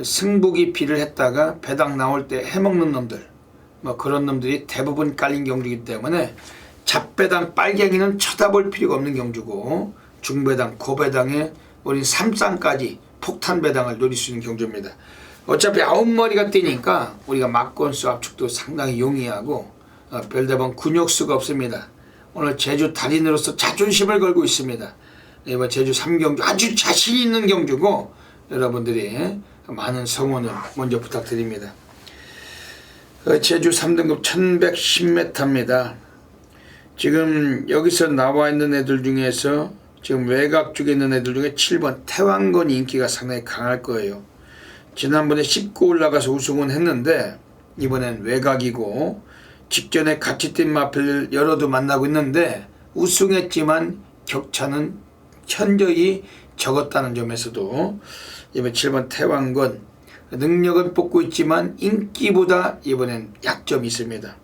승부기 피를 했다가 배당 나올 때 해먹는 놈들, 그런 놈들이 대부분 깔린 경주이기 때문에 잡배당 빨갱이는 쳐다볼 필요가 없는 경주고, 중배당 고배당에 우린 3쌍까지 폭탄 배당을 노릴 수 있는 경주입니다. 어차피 9마리가 뛰니까 우리가 막권수 압축도 상당히 용이하고 별대박 굴욕수가 없습니다. 오늘 제주 달인으로서 자존심을 걸고 있습니다. 이번 제주 3경주 아주 자신 있는 경주고, 여러분들이 많은 성원을 먼저 부탁드립니다. 제주 3등급 1110m입니다. 지금 여기서 나와 있는 애들 중에서 지금 외곽 쪽에 있는 애들 중에 7번 태왕건이 인기가 상당히 강할 거예요. 지난번에 씹고 올라가서 우승은 했는데 이번엔 외곽이고, 직전에 같이 뛴 마필 여러도 만나고 있는데 우승했지만 격차는 현저히 적었다는 점에서도 이번 7번 태왕건 능력은 뽑고 있지만 인기보다 이번엔 약점이 있습니다.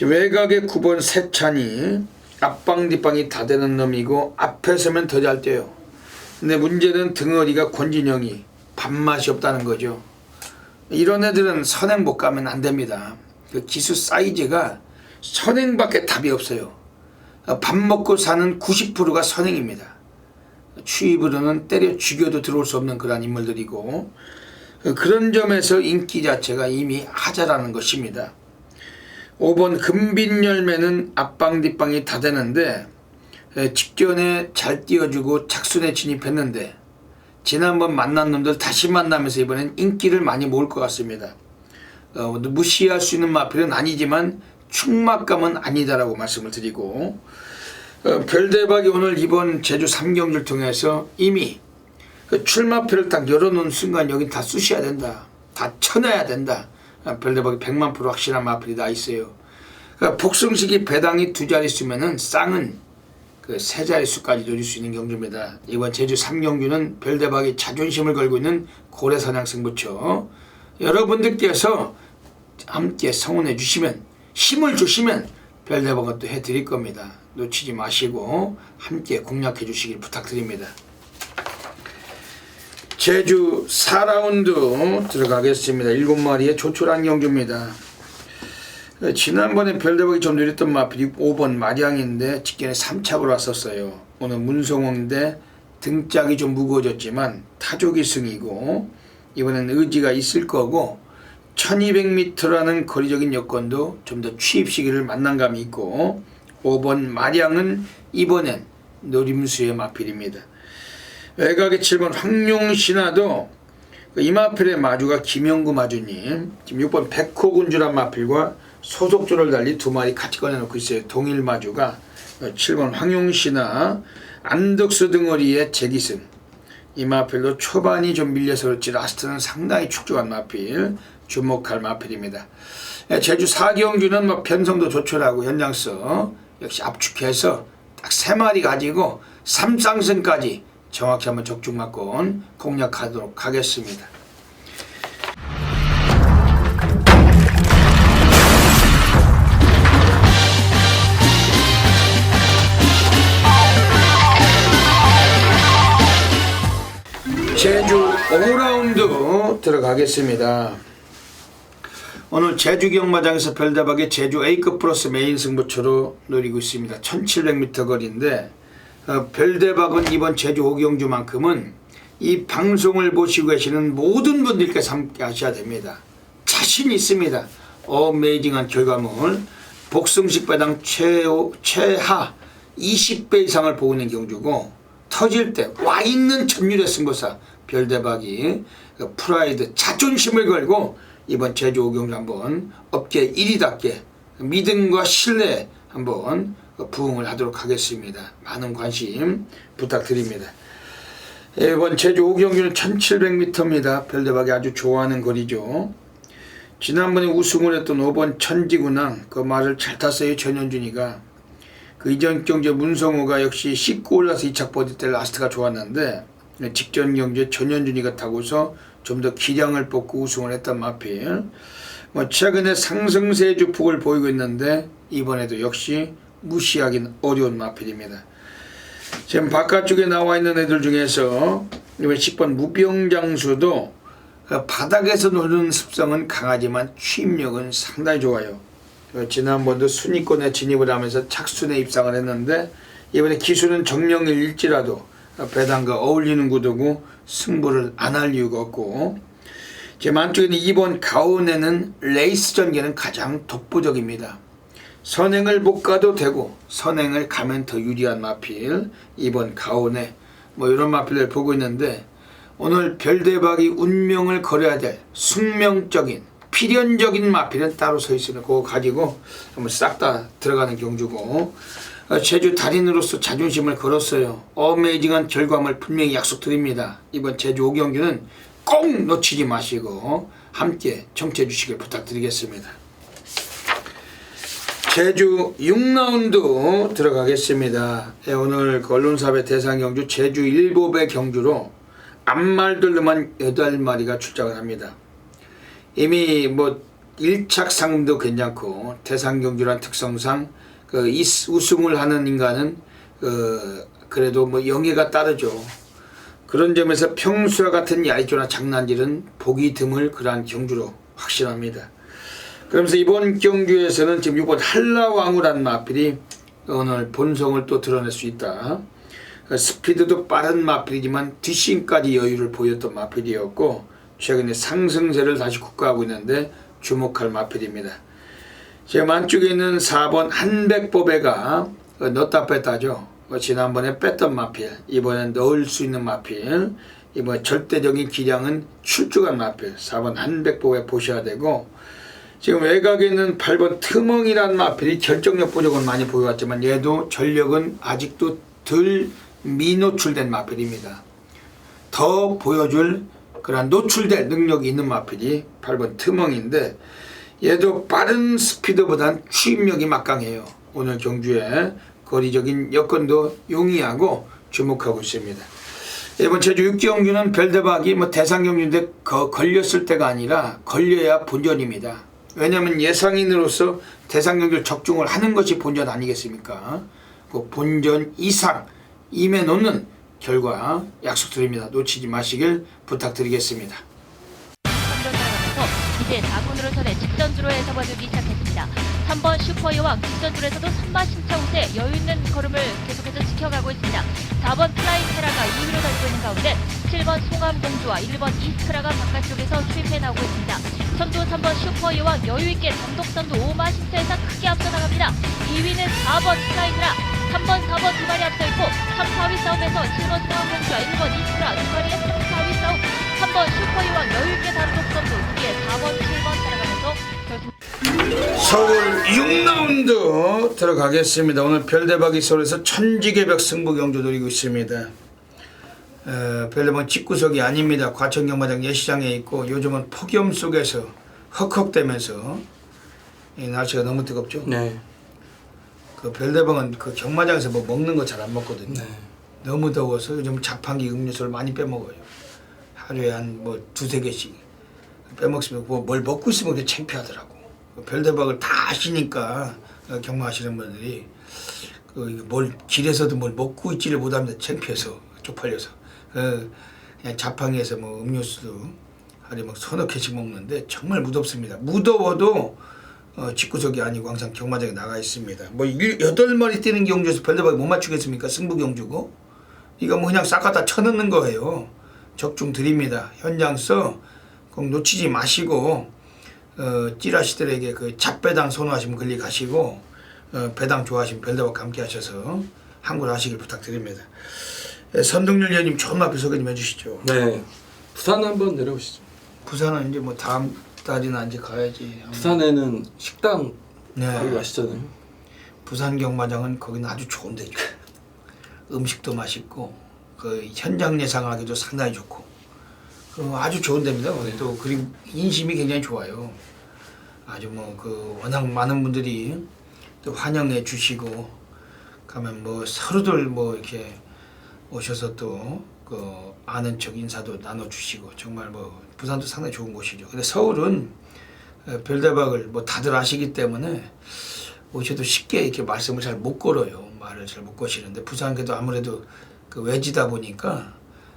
외곽의 9번 세찬이 앞방 뒷방이 다 되는 놈이고 앞에 서면 더 잘 뛰어요. 근데 문제는 등어리가 권진영이 밥맛이 없다는 거죠. 이런 애들은 선행 못 가면 안 됩니다. 그 기수 사이즈가 선행밖에 답이 없어요. 밥 먹고 사는 90%가 선행입니다. 추입으로는 때려 죽여도 들어올 수 없는 그런 인물들이고, 그런 점에서 인기 자체가 이미 하자라는 것입니다. 5번 금빛열매는 앞방 뒷방이 다 되는데 직전에 잘 띄워주고 착순에 진입했는데 지난번 만난 놈들 다시 만나면서 이번엔 인기를 많이 모을 것 같습니다. 무시할 수 있는 마필은 아니지만 충막감은 아니다라고 말씀을 드리고, 별대박이 오늘 이번 제주 3경기를 통해서 이미 출마표를 딱 열어놓은 순간 여기 다 쑤셔야 된다, 다 쳐내야 된다. 별대박이 100만 % 확실한 마필이 다 있어요. 복승식이 배당이 2자릿수면은 쌍은 그 3자릿수까지 노릴 수 있는 경주입니다. 이번 제주 3경주는 별대박이 자존심을 걸고 있는 고래사냥 승부처. 여러분들께서 함께 성원해 주시면, 힘을 주시면 별대박은 또 해드릴 겁니다. 놓치지 마시고 함께 공략해 주시길 부탁드립니다. 제주 4라운드 들어가겠습니다. 7마리의 조촐한 경주입니다. 지난번에 별대박이 좀 느렸던 마필이 5번 마량인데 직전에 3착으로 왔었어요. 오늘 문성호인데 등짝이 좀 무거워졌지만 타조기 승이고 이번엔 의지가 있을 거고 1200m라는 거리적인 여건도 좀 더 취입 시기를 만난감이 있고 5번 마량은 이번엔 노림수의 마필입니다. 외곽의 7번 황룡신화도 이 마필의 마주가 김영구 마주님, 지금 6번 백호군주란 마필과 소속주를 달리 2마리 같이 꺼내놓고 있어요. 동일 마주가 7번 황룡신화, 안덕수 등어리의 재기승. 이 마필도 초반이 좀 밀려서 그렇지 라스트는 상당히 축적한 마필, 주목할 마필입니다. 제주 4경주는 뭐 편성도 조촐하고 현장서 역시 압축해서 딱 3마리 가지고 3상승까지 정확히 한번 적중맞건 공략하도록 하겠습니다. 제주 5라운드 들어가겠습니다. 오늘 제주 경마장에서 별대박의 제주 A급 플러스 메인 승부처로 노리고 있습니다. 1700m 거리인데 별대박은 이번 제주 5경주만큼은 이 방송을 보시고 계시는 모든 분들께서 함께 하셔야 됩니다. 자신 있습니다. 어메이징한 결과물, 복승식 배당 최하 20배 이상을 보고 있는 경주고, 터질 때 와 있는 전율의 승부사 별대박이 프라이드 자존심을 걸고 이번 제주 5경주 한번 업계 1위답게 믿음과 신뢰 한번 부응을 하도록 하겠습니다. 많은 관심 부탁드립니다. 이번 제주 5경주는 1700m입니다. 별대박이 아주 좋아하는 거리죠. 지난번에 우승을 했던 5번 천지군항, 그 말을 잘 탔어요. 전현준이가. 그 이전 경제 문성호가 역시 씻고 올라서 2착 버디 때 라스트가 좋았는데 직전 경제 전현준이가 타고서 좀 더 기량을 뽑고 우승을 했던 마필. 최근에 상승세 주폭을 보이고 있는데 이번에도 역시 무시하긴 어려운 마필입니다. 지금 바깥쪽에 나와 있는 애들 중에서 이번 10번 무병장수도 바닥에서 노는 습성은 강하지만 취입력은 상당히 좋아요. 지난번도 순위권에 진입을 하면서 착순에 입상을 했는데 이번에 기수는 정명일일지라도 배당과 어울리는 구도고 승부를 안 할 이유가 없고, 지금 안쪽에는 2번 가온에는 레이스 전개는 가장 독보적입니다. 선행을 못 가도 되고 선행을 가면 더 유리한 마필 2번 가온에 이런 마필을 보고 있는데, 오늘 별대박이 운명을 걸어야 될 숙명적인 필연적인 마필은 따로 서 있으면 그거 가지고 한번 싹 다 들어가는 경주고, 제주 달인으로서 자존심을 걸었어요. 어메이징한 결과물 분명히 약속드립니다. 이번 제주 5경주는 꼭 놓치지 마시고 함께 청취해 주시길 부탁드리겠습니다. 제주 6라운드 들어가겠습니다. 오늘 언론사배 대상 경주 제주 일보배 경주로 암말들로만 8마리가 출장을 합니다. 이미 뭐 1착 상금도 괜찮고 대상경주란 특성상 그 우승을 하는 인간은 그래도 뭐 영예가 따르죠. 그런 점에서 평소와 같은 야이조나 장난질은 보기 드물 그러한 경주로 확실합니다. 그러면서 이번 경주에서는 지금 6번 한라왕우란 마필이 오늘 본성을 또 드러낼 수 있다. 스피드도 빠른 마필이지만 뒷심까지 여유를 보였던 마필이었고 최근에 상승세를 다시 국가하고 있는데 주목할 마필입니다. 지금 안쪽에 있는 4번 한백보배가 넣었다 뺐다죠. 지난번에 뺐던 마필, 이번엔 넣을 수 있는 마필, 이번 절대적인 기량은 출중한 마필 4번 한백보배 보셔야 되고, 지금 외곽에 있는 8번 트멍이라는 마필이 결정력 부족은 많이 보여왔지만 얘도 전력은 아직도 덜 미노출된 마필입니다. 더 보여줄 그런 노출될 능력이 있는 마필이 8번 트멍인데 얘도 빠른 스피드보단 추임력이 막강해요. 오늘 경주에 거리적인 여건도 용이하고 주목하고 있습니다. 이번 제주 6경주는 별대박이 뭐 대상경주인데 걸렸을 때가 아니라 걸려야 본전입니다. 왜냐하면 예상인으로서 대상경주를 적중을 하는 것이 본전 아니겠습니까? 그 본전 이상 임해 놓는 결과 약속드립니다. 놓치지 마시길 부탁드리겠습니다. 이제 4군으로 선의 직전주로에 접어들기 시작했습니다. 3번 슈퍼여왕 직전주로에서도 선마심차 우세 여유있는 걸음을 계속해서 지켜가고 있습니다. 4번 플라이테라가 2위로 달리고 있는 가운데 7번 송암공주와 1번 이스크라가 바깥쪽에서 추입해 나오고 있습니다. 선두 3번 슈퍼여왕 여유있게 단독선두 5마심차에서 크게 앞서 나갑니다. 2위는 4번 플라이테라, 3번 4번 두 마리 앞서 있고 3, 4위 싸움에서 7번 송암공주와 1번 이스크라 두 마리의 3, 4위 싸움, 3번 슈퍼여왕 여유있게 단독선두 뒤에 4번 7번 따라가면서 서울 6라운드 들어가겠습니다. 오늘 별대박이 서울에서 천지개벽 승부 경주 노리고 있습니다. 별대박은 집구석이 아닙니다. 과천경마장 예시장에 있고 요즘은 폭염 속에서 헉헉대면서 이 날씨가 너무 뜨겁죠. 네. 그 별대박은 그 경마장에서 뭐 먹는 거 잘 안 먹거든요. 네. 너무 더워서 요즘 자판기 음료수를 많이 빼먹어요. 하루에 한 뭐 2-3개씩 빼먹으면 뭘 먹고 있으면 그게 창피하더라고. 별대박을 다 아시니까 경마하시는 분들이 뭘 길에서도 뭘 먹고 있지를 못합니다. 창피해서 쪽팔려서 그냥 자판기에서 뭐 음료수도 하루에 막 서너 개씩 먹는데 정말 무덥습니다. 무더워도 집구석이 아니고 항상 경마장에 나가 있습니다. 뭐 8마리 뛰는 경주에서 별대박이 못 맞추겠습니까? 승부 경주고 이거 뭐 그냥 싹 갖다 쳐넣는 거예요. 적중 드립니다. 현장서 꼭 놓치지 마시고 찌라시들에게 그 잡배당 선호하시면 걸리 가시고 배당 좋아하시면 별대박 함께 하셔서 항구를 하시길 부탁드립니다. 선동열 위원님 좋은 마필 소개 좀 해주시죠. 네. 부산 한번 내려오시죠. 부산은 이제 뭐 다음 달이나 이제 가야지. 부산에는 식당 네. 거기 가시잖아요. 부산 경마장은 거기는 아주 좋은 데죠. 음식도 맛있고 그 현장 예상하기도 상당히 좋고 아주 좋은 데입니다. 또 그리고 인심이 굉장히 좋아요. 아주 뭐 그 워낙 많은 분들이 또 환영해 주시고 가면 뭐 서로들 뭐 이렇게 오셔서 또 그 아는 척 인사도 나눠 주시고 정말 뭐 부산도 상당히 좋은 곳이죠. 근데 서울은 별대박을 뭐 다들 아시기 때문에 오셔도 쉽게 이렇게 말씀을 잘 못 걸어요. 말을 잘 못 거시는데 부산 그래도 아무래도 그 외지다 보니까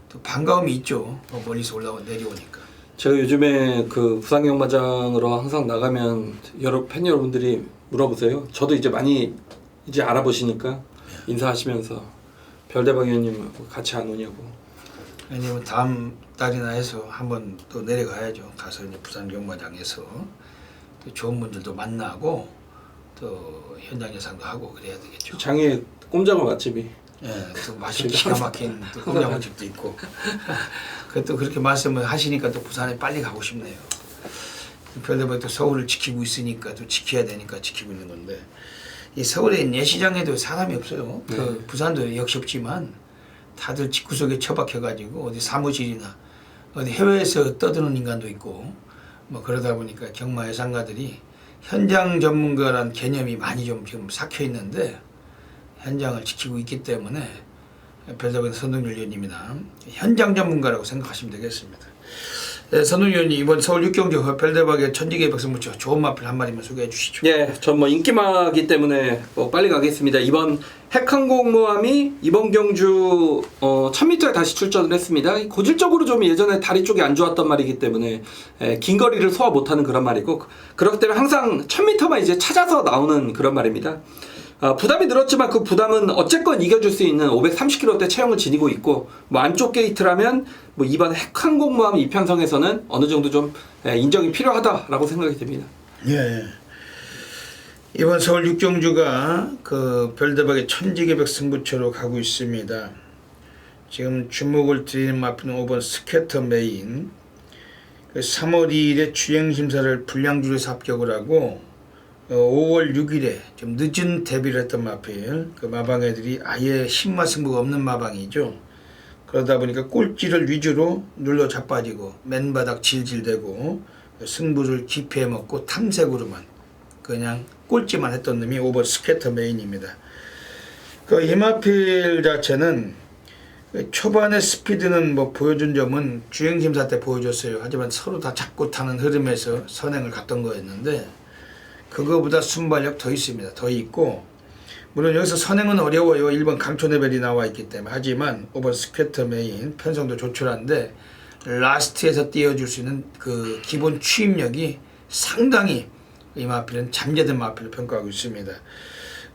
또 반가움이 있죠. 멀리서 내려오니까. 제가 요즘에 그 부산 경마장으로 항상 나가면 여러 팬 여러분들이 물어보세요. 저도 이제 많이 이제 알아보시니까 인사하시면서 별대박 위원님 같이 안 오냐고. 왜냐면 다음 달이나 해서 한번 또 내려가야죠. 가서 이제 부산 경마장에서 또 좋은 분들도 만나고 또 현장 예상도 하고 그래야 되겠죠. 장에 꼼장어 맛집이. 예, 또 맛있게 기가 막힌 또 꼼장어집도 있고. 또 그렇게 말씀을 하시니까 또 부산에 빨리 가고 싶네요. 별대박이 또 서울을 지키고 있으니까 또 지켜야 되니까 지키고 있는 건데 이 서울에 있는 예시장에도 사람이 없어요. 네. 그 부산도 역시 없지만 다들 집구석에 처박혀가지고 어디 사무실이나 어디 해외에서 떠드는 인간도 있고 뭐 그러다 보니까 경마 예상가들이 현장 전문가란 개념이 많이 좀 지금 삭혀 있는데 현장을 지키고 있기 때문에 별다방 선동열 위원님이나 현장 전문가라고 생각하시면 되겠습니다. 선동열 위원님, 이번 서울 6경주 별대박의 천지개 백성무초 좋은 마필 한 마디만 소개해 주시죠. 예, 전 뭐 인기마기 때문에 빨리 가겠습니다. 이번 핵항공모함이 이번 경주 1000m에 다시 출전을 했습니다. 고질적으로 좀 예전에 다리 쪽이 안 좋았던 말이기 때문에 긴 거리를 소화 못하는 그런 말이고, 그렇기 때문에 항상 1000m만 이제 찾아서 나오는 그런 말입니다. 부담이 늘었지만 그 부담은 어쨌건 이겨줄 수 있는 530km대 체형을 지니고 있고, 뭐 안쪽 게이트라면 뭐 이번 핵항공모함 이편성에서는 어느 정도 좀 인정이 필요하다라고 생각이 됩니다. 예. 이번 서울 6경주가 그 별대박의 천지개백 승부처로 가고 있습니다. 지금 주목을 드리는 마필은 5번 스캐터 메인. 3월 2일에 주행 심사를 불량주에서 합격을 하고 5월 6일에 좀 늦은 데뷔를 했던 마필. 그 마방애들이 아예 신마 승부가 없는 마방이죠. 그러다 보니까 꼴찌를 위주로 눌러 자빠지고 맨바닥 질질대고 승부를 기피해먹고 탐색으로만 그냥 꼴찌만 했던 놈이 5번 스캐터 메인입니다. 그 이마필 자체는 초반에 스피드는 뭐 보여준 점은 주행심사 때 보여줬어요. 하지만 서로 다 잡고 타는 흐름에서 선행을 갔던 거였는데, 그거보다 순발력 더 있습니다. 더 있고, 물론 여기서 선행은 어려워요. 1번 강초레벨이 나와 있기 때문에. 하지만 5번 스캐터 메인 편성도 조촐한데 라스트에서 띄워줄 수 있는 그 기본 추임력이 상당히 이 마필은 잠재된 마필로 평가하고 있습니다.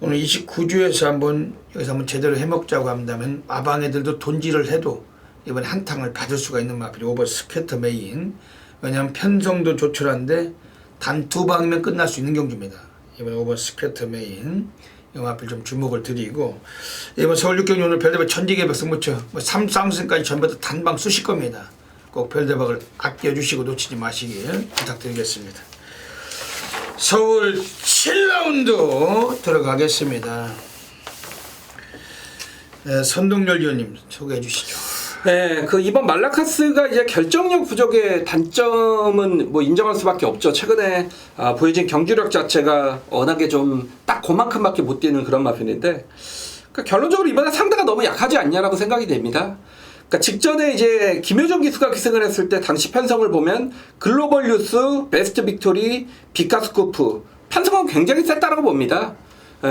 오늘 29주에서 여기서 한번 제대로 해먹자고 한다면 마방애들도 돈질을 해도 이번에 한탕을 받을 수가 있는 마필이 5번 스캐터 메인. 왜냐하면 편성도 조촐한데 단 2방이면 끝날 수 있는 경주입니다. 이번 5번 스캐터 메인. 이 마필 좀 주목을 드리고, 이번 서울 6경주 오늘 별대박 천지개백 승부처 3승까지 전부 다 단방 쑤실 겁니다. 꼭 별대박을 아껴주시고 놓치지 마시길 부탁드리겠습니다. 서울 7라운드 들어가겠습니다. 네, 선동열 위원님 소개해 주시죠. 네, 그 이번 말라카스가 이제 결정력 부족의 단점은 뭐 인정할 수밖에 없죠. 최근에 보여진 경주력 자체가 워낙에 좀 딱 그만큼밖에 못 뛰는 그런 마필인데, 그러니까 결론적으로 이번에 상대가 너무 약하지 않냐라고 생각이 됩니다. 그러니까 직전에 이제 김효정 기수가 기승을 했을 때 당시 편성을 보면 글로벌 뉴스, 베스트 빅토리, 비카스코프 편성은 굉장히 셌다라고 봅니다.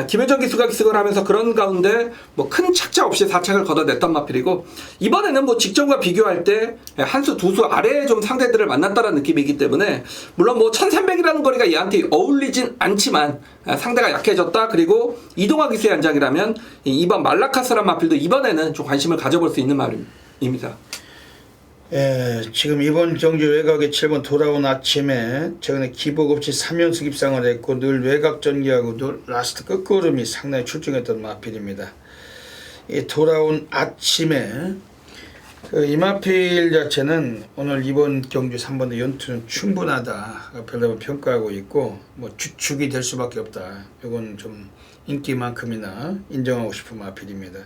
김효정 기수가 기승을 하면서 그런 가운데 뭐 큰 착자 없이 4착을 걷어냈던 마필이고, 이번에는 뭐 직전과 비교할 때 한 수 두 수 아래에 좀 상대들을 만났다는 느낌이기 때문에, 물론 뭐 1300이라는 거리가 얘한테 어울리진 않지만 상대가 약해졌다. 그리고 이동화 기수의 한장이라면 이번 말라카스란 마필도 이번에는 좀 관심을 가져볼 수 있는 말입니다. 예, 지금 이번 경주 외곽에 7번 돌아온 아침에 최근에 기복 없이 3연승 입상을 했고 늘 외곽 전개하고 늘 라스트 끝걸음이 상당히 출중했던 마필입니다. 이 돌아온 아침에 그 이마필 자체는 오늘 이번 경주 3번의 연투는 충분하다 별다방 평가하고 있고, 뭐 주축이 될 수밖에 없다. 이건 좀 인기만큼이나 인정하고 싶은 마필입니다.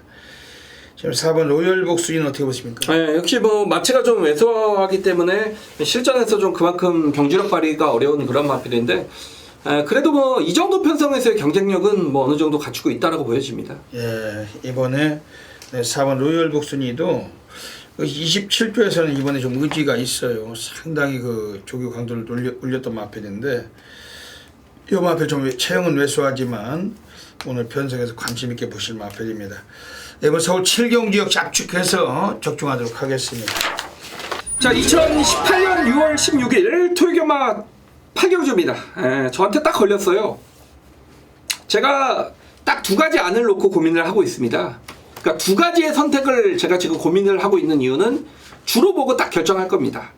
지금 4번 로열 복수인 어떻게 보십니까? 네, 역시 뭐 마체가 좀 왜소하기 때문에 실전에서 좀 그만큼 경주력 발휘가 어려운 그런 마필인데, 그래도 뭐 이 정도 편성에서의 경쟁력은 뭐 어느 정도 갖추고 있다라고 보여집니다. 예, 이번에 4번 로열 복순이도 27조에서는 이번에 좀 의지가 있어요. 상당히 그 조교 강도를 올렸던 마필인데, 이 마필 좀 체형은 왜소하지만 오늘 편성에서 관심 있게 보실 마필입니다. 이번 서울 7경주 역시 압축해서 적중하도록 하겠습니다. 자, 2018년 6월 16일 토요경마 8경주입니다. 저한테 딱 걸렸어요. 제가 딱 두 가지 안을 놓고 고민을 하고 있습니다. 그러니까 두 가지의 선택을 제가 지금 고민을 하고 있는 이유는 주로 보고 딱 결정할 겁니다.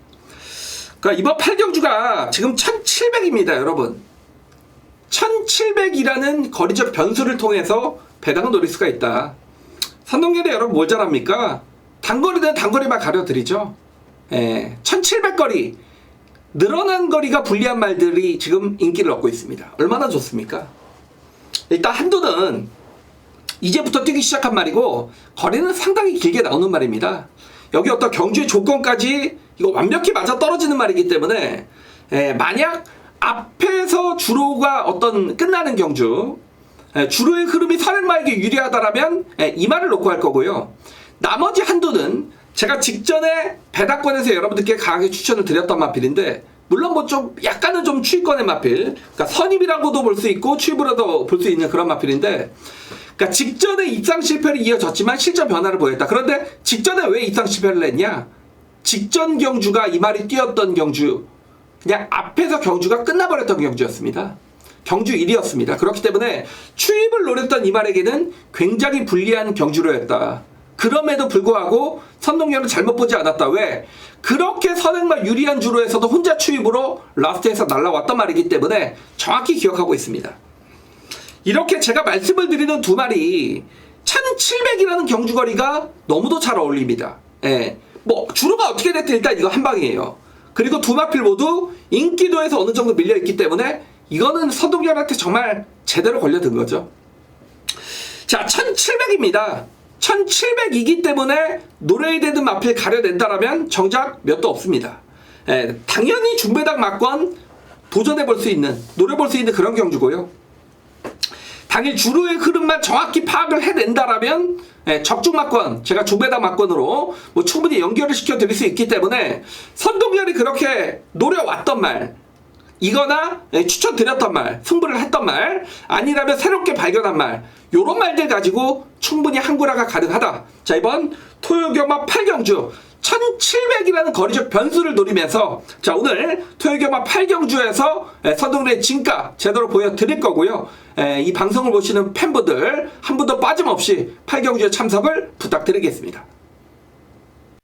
그러니까 이번 8경주가 지금 1700입니다, 여러분. 1700이라는 거리적 변수를 통해서 배당을 노릴 수가 있다. 선동열에 여러분 뭘 잘합니까? 단거리는 단거리만 가려드리죠. 1700거리 늘어난 거리가 불리한 말들이 지금 인기를 얻고 있습니다. 얼마나 좋습니까? 일단 한도는 이제부터 뛰기 시작한 말이고, 거리는 상당히 길게 나오는 말입니다. 여기 어떤 경주의 조건까지 이거 완벽히 맞아 떨어지는 말이기 때문에, 만약 앞에서 주로가 어떤 끝나는 경주, 주로의 흐름이 선행마에게 유리하다라면 이 말을 놓고 할 거고요. 나머지 한두는 제가 직전에 배당권에서 여러분들께 강하게 추천을 드렸던 마필인데, 물론 뭐 좀 약간은 좀 추위권의 마필, 그러니까 선입이라고도 볼 수 있고 추입으로도 볼 수 있는 그런 마필인데, 그러니까 직전에 입상 실패를 이어졌지만 실전 변화를 보였다. 그런데 직전에 왜 입상 실패를 했냐? 직전 경주가 이 말이 뛰었던 경주, 그냥 앞에서 경주가 끝나버렸던 경주였습니다. 경주 1위였습니다. 그렇기 때문에 추입을 노렸던 이말에게는 굉장히 불리한 경주로였다. 그럼에도 불구하고 선동열은 잘못 보지 않았다. 왜? 그렇게 선행말 유리한 주로에서도 혼자 추입으로 라스트에서 날라왔단 말이기 때문에 정확히 기억하고 있습니다. 이렇게 제가 말씀을 드리는 두 말이 1700이라는 경주거리가 너무도 잘 어울립니다. 예. 뭐 주로가 어떻게 됐든 일단 이거 한 방이에요. 그리고 두 마필 모두 인기도에서 어느 정도 밀려있기 때문에 이거는 선동열한테 정말 제대로 걸려든 거죠. 자, 1700입니다. 1700이기 때문에 노래에 되는 마필 가려낸다라면 정작 몇도 없습니다. 예, 당연히 중배당 막권 도전해볼 수 있는, 노려볼 수 있는 그런 경주고요. 당일 주로의 흐름만 정확히 파악을 해낸다라면 적중 막권, 제가 중배당 막권으로 뭐 충분히 연결을 시켜드릴 수 있기 때문에 선동열이 그렇게 노려왔던 말, 이거나 추천드렸던 말, 승부를 했던 말, 아니라면 새롭게 발견한 말, 요런 말들 가지고 충분히 한구라가 가능하다. 자, 이번 토요경마 8경주 1700이라는 거리적 변수를 노리면서, 자, 오늘 토요경마 8경주에서 선동열의 진가 제대로 보여드릴 거고요. 이 방송을 보시는 팬분들 한 분도 빠짐없이 8경주에 참석을 부탁드리겠습니다.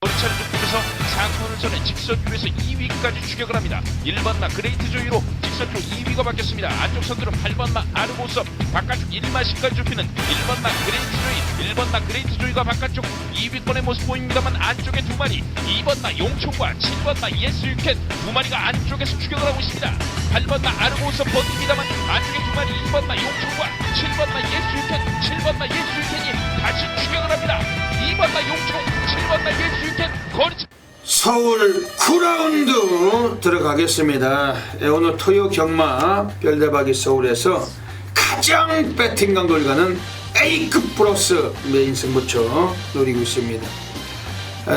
차를 좁히면서 상권을 전해 직선주에서 2위까지 추격을 합니다. 1번마 그레이트 조이로 직선주 2위가 바뀌었습니다. 안쪽 선두는 8번마 아르고섭, 바깥쪽 1마씩까지 좁히는 1번마 그레이트 조이, 1번마 그레이트 조이가 바깥쪽 2위권의 모습 보입니다만 안쪽에 두 마리, 2번마 용총과 7번마 예스유캔 두 마리가 안쪽에서 추격을 하고 있습니다. 8번마 아르고섭 버팁니다만 안쪽에 두 마리, 2번마 용총과 7번마 예스유캔, 7번마 예스유캔이 다시 추격을 합니다. 2번마 용총, 7번마 예스유캔 거리. 서울 9라운드 들어가겠습니다. 오늘 토요 경마 별대박이 서울에서 가장 배팅 강도를 가는 A급 플러스 메인 승부처 노리고 있습니다.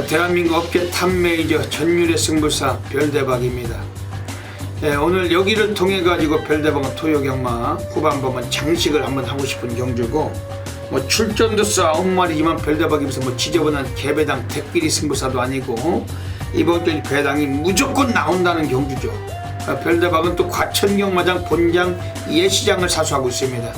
대한민국 업계 탑 메이저 전율의 승부사 별대박입니다. 오늘 여기를 통해 가지고 별대박은 토요 경마 후반부만 장식을 한번 하고 싶은 경주고, 뭐 출전도수 9마리지만 별대박이 무슨 뭐 지저분한 개배당 대끼리 승부사도 아니고 이번 주 배당이 무조건 나온다는 경주죠. 별대박은 또 과천경마장 본장 예시장을 사수하고 있습니다.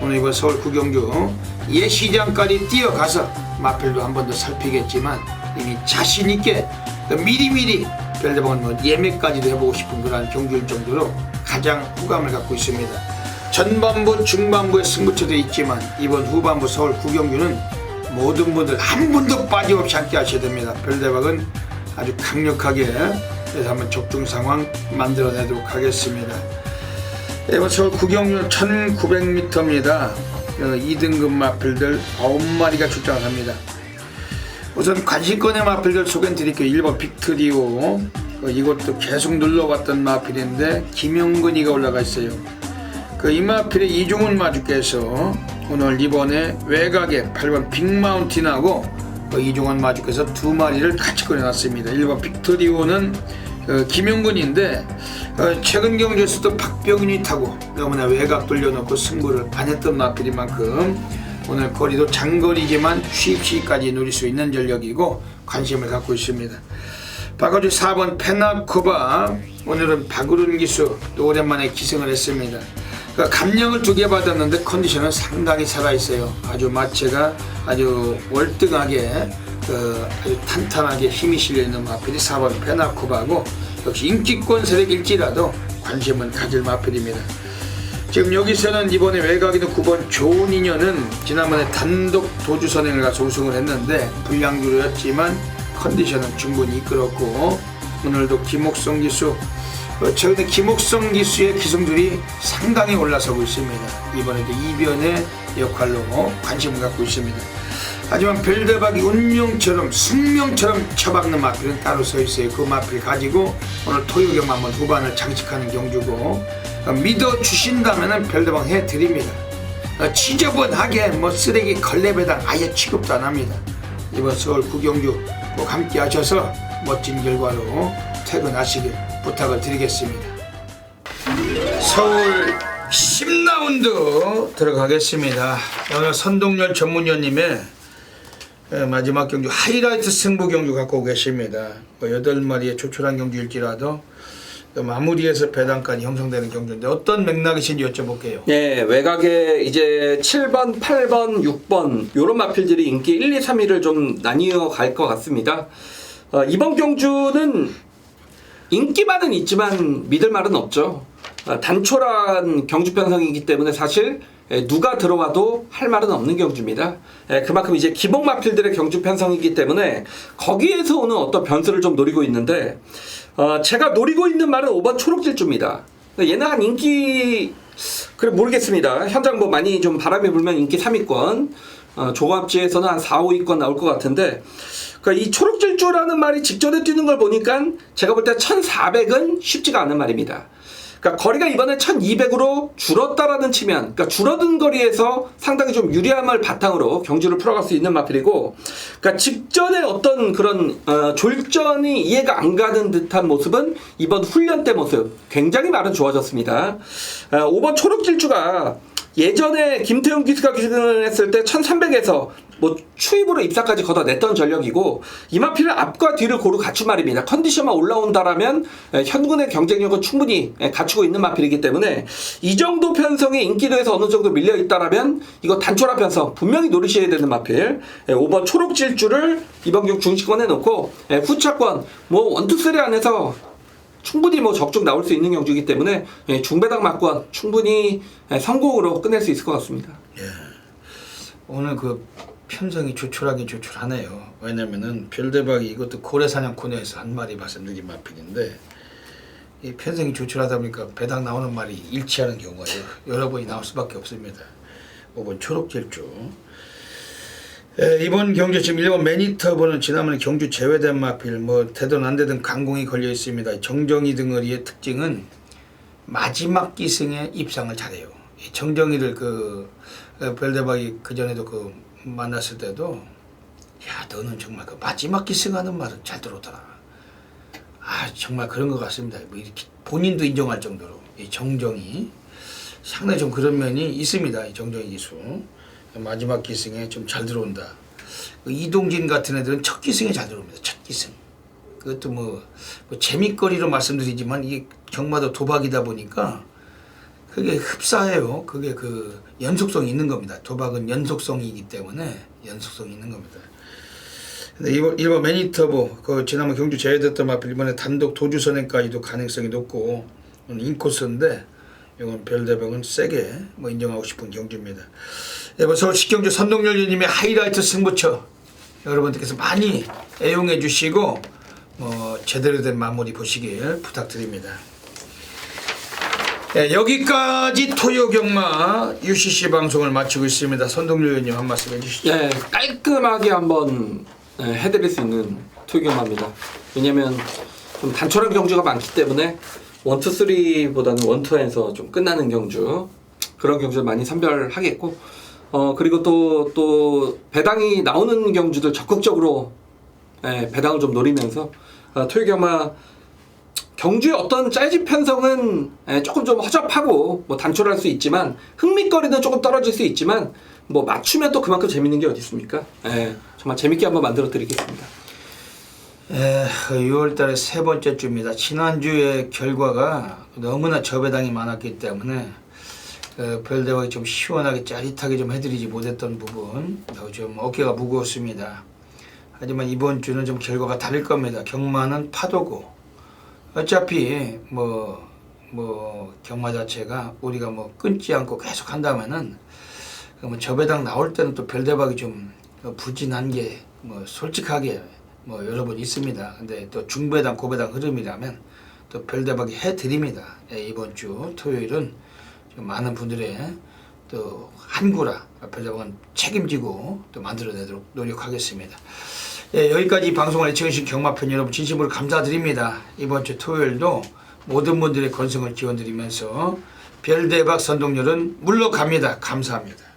오늘 이번 서울 구경주 예시장까지 뛰어가서 마필도 한 번 더 살피겠지만 이미 자신있게 미리미리 별대박은 뭐 예매까지도 해보고 싶은 그런 경주일 정도로 가장 호감을 갖고 있습니다. 전반부, 중반부의 승부처도 있지만 이번 후반부 서울 구경주는 모든 분들 한 분도 빠짐없이 함께 하셔야 됩니다. 별대박은 아주 강력하게 그래서 한번 적중 상황 만들어내도록 하겠습니다. 이번 서울 구경주는 1900m입니다. 2등급 마필들 9마리가 출장을 합니다. 우선 관심권의 마필들 소개해드릴게요. 1번 빅트리오, 이것도 계속 눌러봤던 마필인데 김영근이가 올라가 있어요. 이 마필의 이종훈 마주께서 오늘 이번에 외곽에 8번 빅마운틴하고 이종훈 마주께서 두 마리를 같이 꺼내놨습니다. 1번 빅토리오는 김용근인데 최근 경주에서도 박병인이 타고 너무나 외곽 돌려놓고 승부를 안 했던 마필인 만큼 오늘 거리도 장거리지만 쉽시까지 노릴 수 있는 전력이고 관심을 갖고 있습니다. 바꿔주 4번 페나코바, 오늘은 박우른 기수 또 오랜만에 기승을 했습니다. 감량을 2개 받았는데 컨디션은 상당히 살아있어요. 아주 마체가 아주 월등하게 아주 탄탄하게 힘이 실려있는 마필이 4번 페나코바고, 역시 인기권 세력일지라도 관심은 가질 마필입니다. 지금 여기서는 이번에 외곽에도 9번 좋은 인연은 지난번에 단독 도주 선행을 가서 우승을 했는데 불량주로였지만 컨디션은 충분히 이끌었고, 오늘도 김옥성 기수, 최근에 김옥성 기수의 기승줄이 상당히 올라서고 있습니다. 이번에도 이변의 역할로 관심을 갖고 있습니다. 하지만 별대박이 운명처럼 숙명처럼 쳐박는 마필은 따로 서 있어요. 그 마필 가지고 오늘 토요경마 한번 후반을 장식하는 경주고, 믿어주신다면 별대박 해드립니다. 지저분하게 뭐 쓰레기 걸레배당 아예 취급도 안 합니다. 이번 서울 구경주 꼭 함께 하셔서 멋진 결과로 퇴근하시길 부탁을 드리겠습니다. 서울 10라운드 들어가겠습니다. 오늘 선동열 전문위원님의 마지막 경주 하이라이트 승부 경주 갖고 오고 계십니다. 8마리의 조촐한 경주일지라도 마무리해서 배당까지 형성되는 경주인데 어떤 맥락이신지 여쭤볼게요. 네, 외곽에 이제 7번, 8번, 6번 요런 마필들이 인기 1, 2, 3위를 좀 나뉘어 갈 것 같습니다. 이번 경주는 인기만은 있지만 믿을 말은 없죠. 단촐한 경주 편성이기 때문에 사실 누가 들어와도 할 말은 없는 경주입니다. 그만큼 이제 기복 마필들의 경주 편성이기 때문에 거기에서 오는 어떤 변수를 좀 노리고 있는데 제가 노리고 있는 말은 5번 초록질주입니다. 얘는 한 인기 그래 모르겠습니다. 현장 뭐 많이 좀 바람이 불면 인기 3위권 조합지에서는 한 4, 5위권 나올 것 같은데 그러니까 이 초록질주라는 말이 직전에 뛰는 걸 보니까 제가 볼 때 1400은 쉽지가 않은 말입니다. 그러니까 거리가 이번에 1200으로 줄었다라는 치면, 그러니까 줄어든 거리에서 상당히 좀 유리함을 바탕으로 경주를 풀어갈 수 있는 마필이고, 그러니까 직전에 어떤 그런 졸전이 이해가 안 가는 듯한 모습은 이번 훈련 때 모습 굉장히 말은 좋아졌습니다. 5번 초록질주가 예전에 김태훈 기수가 기승을 했을 때 1300에서 뭐 추입으로 입사까지 걷어냈던 전력이고 이 마필은 앞과 뒤를 고루 갖춘 말입니다. 컨디션만 올라온다라면 현군의 경쟁력은 충분히 갖추고 있는 마필이기 때문에 이 정도 편성의 인기도에서 어느 정도 밀려있다라면 이거 단촐한 편성 분명히 노리셔야 되는 마필 5번 초록질주를 이번 경주 중시권에 놓고 후차권 뭐 1, 2, 3 안에서 충분히 뭐 적중 나올 수 있는 경주이기 때문에 중배당 막권 충분히 성공으로 끝낼 수 있을 것 같습니다. 예. 오늘 그 편성이 조촐하긴 조촐하네요. 왜냐면은 별대박이 이것도 고래사냥 코너에서 한 마리 말씀드린 마필인데 이 편성이 조촐하다 보니까 배당 나오는 말이 일치하는 경우가 여러 번이 나올 수밖에 없습니다. 5번 초록질주. 이번 경주 지금 1번 매니터번은 지난번에 경주 제외된 마필 뭐 되든 안 되든 강공이 걸려 있습니다. 정정이 등어리의 특징은 마지막 기승에 입상을 잘해요. 정정이를 그 별대박이 그 전에도 그 만났을 때도 야 너는 정말 그 마지막 기승하는 말은 잘 들어오더라. 아 정말 그런 것 같습니다. 뭐 이렇게 본인도 인정할 정도로 이 정정이 상당히 좀 그런 면이 있습니다. 이 정정이 기수. 마지막 기승에 좀 잘 들어온다. 이동진 같은 애들은 첫 기승에 잘 들어옵니다. 첫 기승. 그것도 뭐 재미거리로 말씀드리지만 이게 경마도 도박이다 보니까 그게 흡사해요. 그게 그 연속성이 있는 겁니다. 도박은 연속성이기 때문에 연속성이 있는 겁니다. 근데 1번 매니터보 그 지난번 경주 제외됐던 마필 이번에 단독 도주 선행까지도 가능성이 높고 인코스인데 이건 별대박은 세게 뭐 인정하고 싶은 경주입니다. 이번 서울 식경주 선동열 위원님의 하이라이트 승부처 여러분들께서 많이 애용해 주시고 제대로 된 마무리 보시길 부탁드립니다. 네, 여기까지 토요 경마 UCC 방송을 마치고 있습니다. 선동열 위원님 한 말씀 해주시죠. 네, 깔끔하게 한번 해드릴 수 있는 토요 경마입니다. 왜냐면 좀 단촐한 경주가 많기 때문에 1, 2, 3보다는 1, 2에서 좀 끝나는 경주 그런 경주를 많이 선별하겠고 그리고 또 배당이 나오는 경주들 적극적으로 배당을 좀 노리면서 토요 경마 경주의 어떤 짤집 편성은 조금 좀 허접하고 뭐 단촐할 수 있지만 흥미거리는 조금 떨어질 수 있지만 뭐 맞추면 또 그만큼 재밌는 게 어디 있습니까? 정말 재밌게 한번 만들어 드리겠습니다. 6월달에 세 번째 주입니다. 지난주의 결과가 너무나 저배당이 많았기 때문에 별대박이 좀 시원하게 짜릿하게 좀 해드리지 못했던 부분 좀 어깨가 무거웠습니다. 하지만 이번 주는 좀 결과가 다를 겁니다. 경마는 파도고 어차피 뭐 경마 자체가 우리가 뭐 끊지 않고 계속 한다면은 그러면 저배당 나올 때는 또 별대박이 좀 부진한 게 뭐 솔직하게 뭐 여러 번 있습니다. 근데 또 중배당 고배당 흐름이라면 또 별대박이 해드립니다. 이번 주 토요일은 좀 많은 분들의 또 한구라 별대박은 책임지고 또 만들어내도록 노력하겠습니다. 여기까지 방송을 애청해주신 경마팬 여러분 진심으로 감사드립니다. 이번 주 토요일도 모든 분들의 건승을 기원드리면서 별대박 선동열은 물러갑니다. 감사합니다.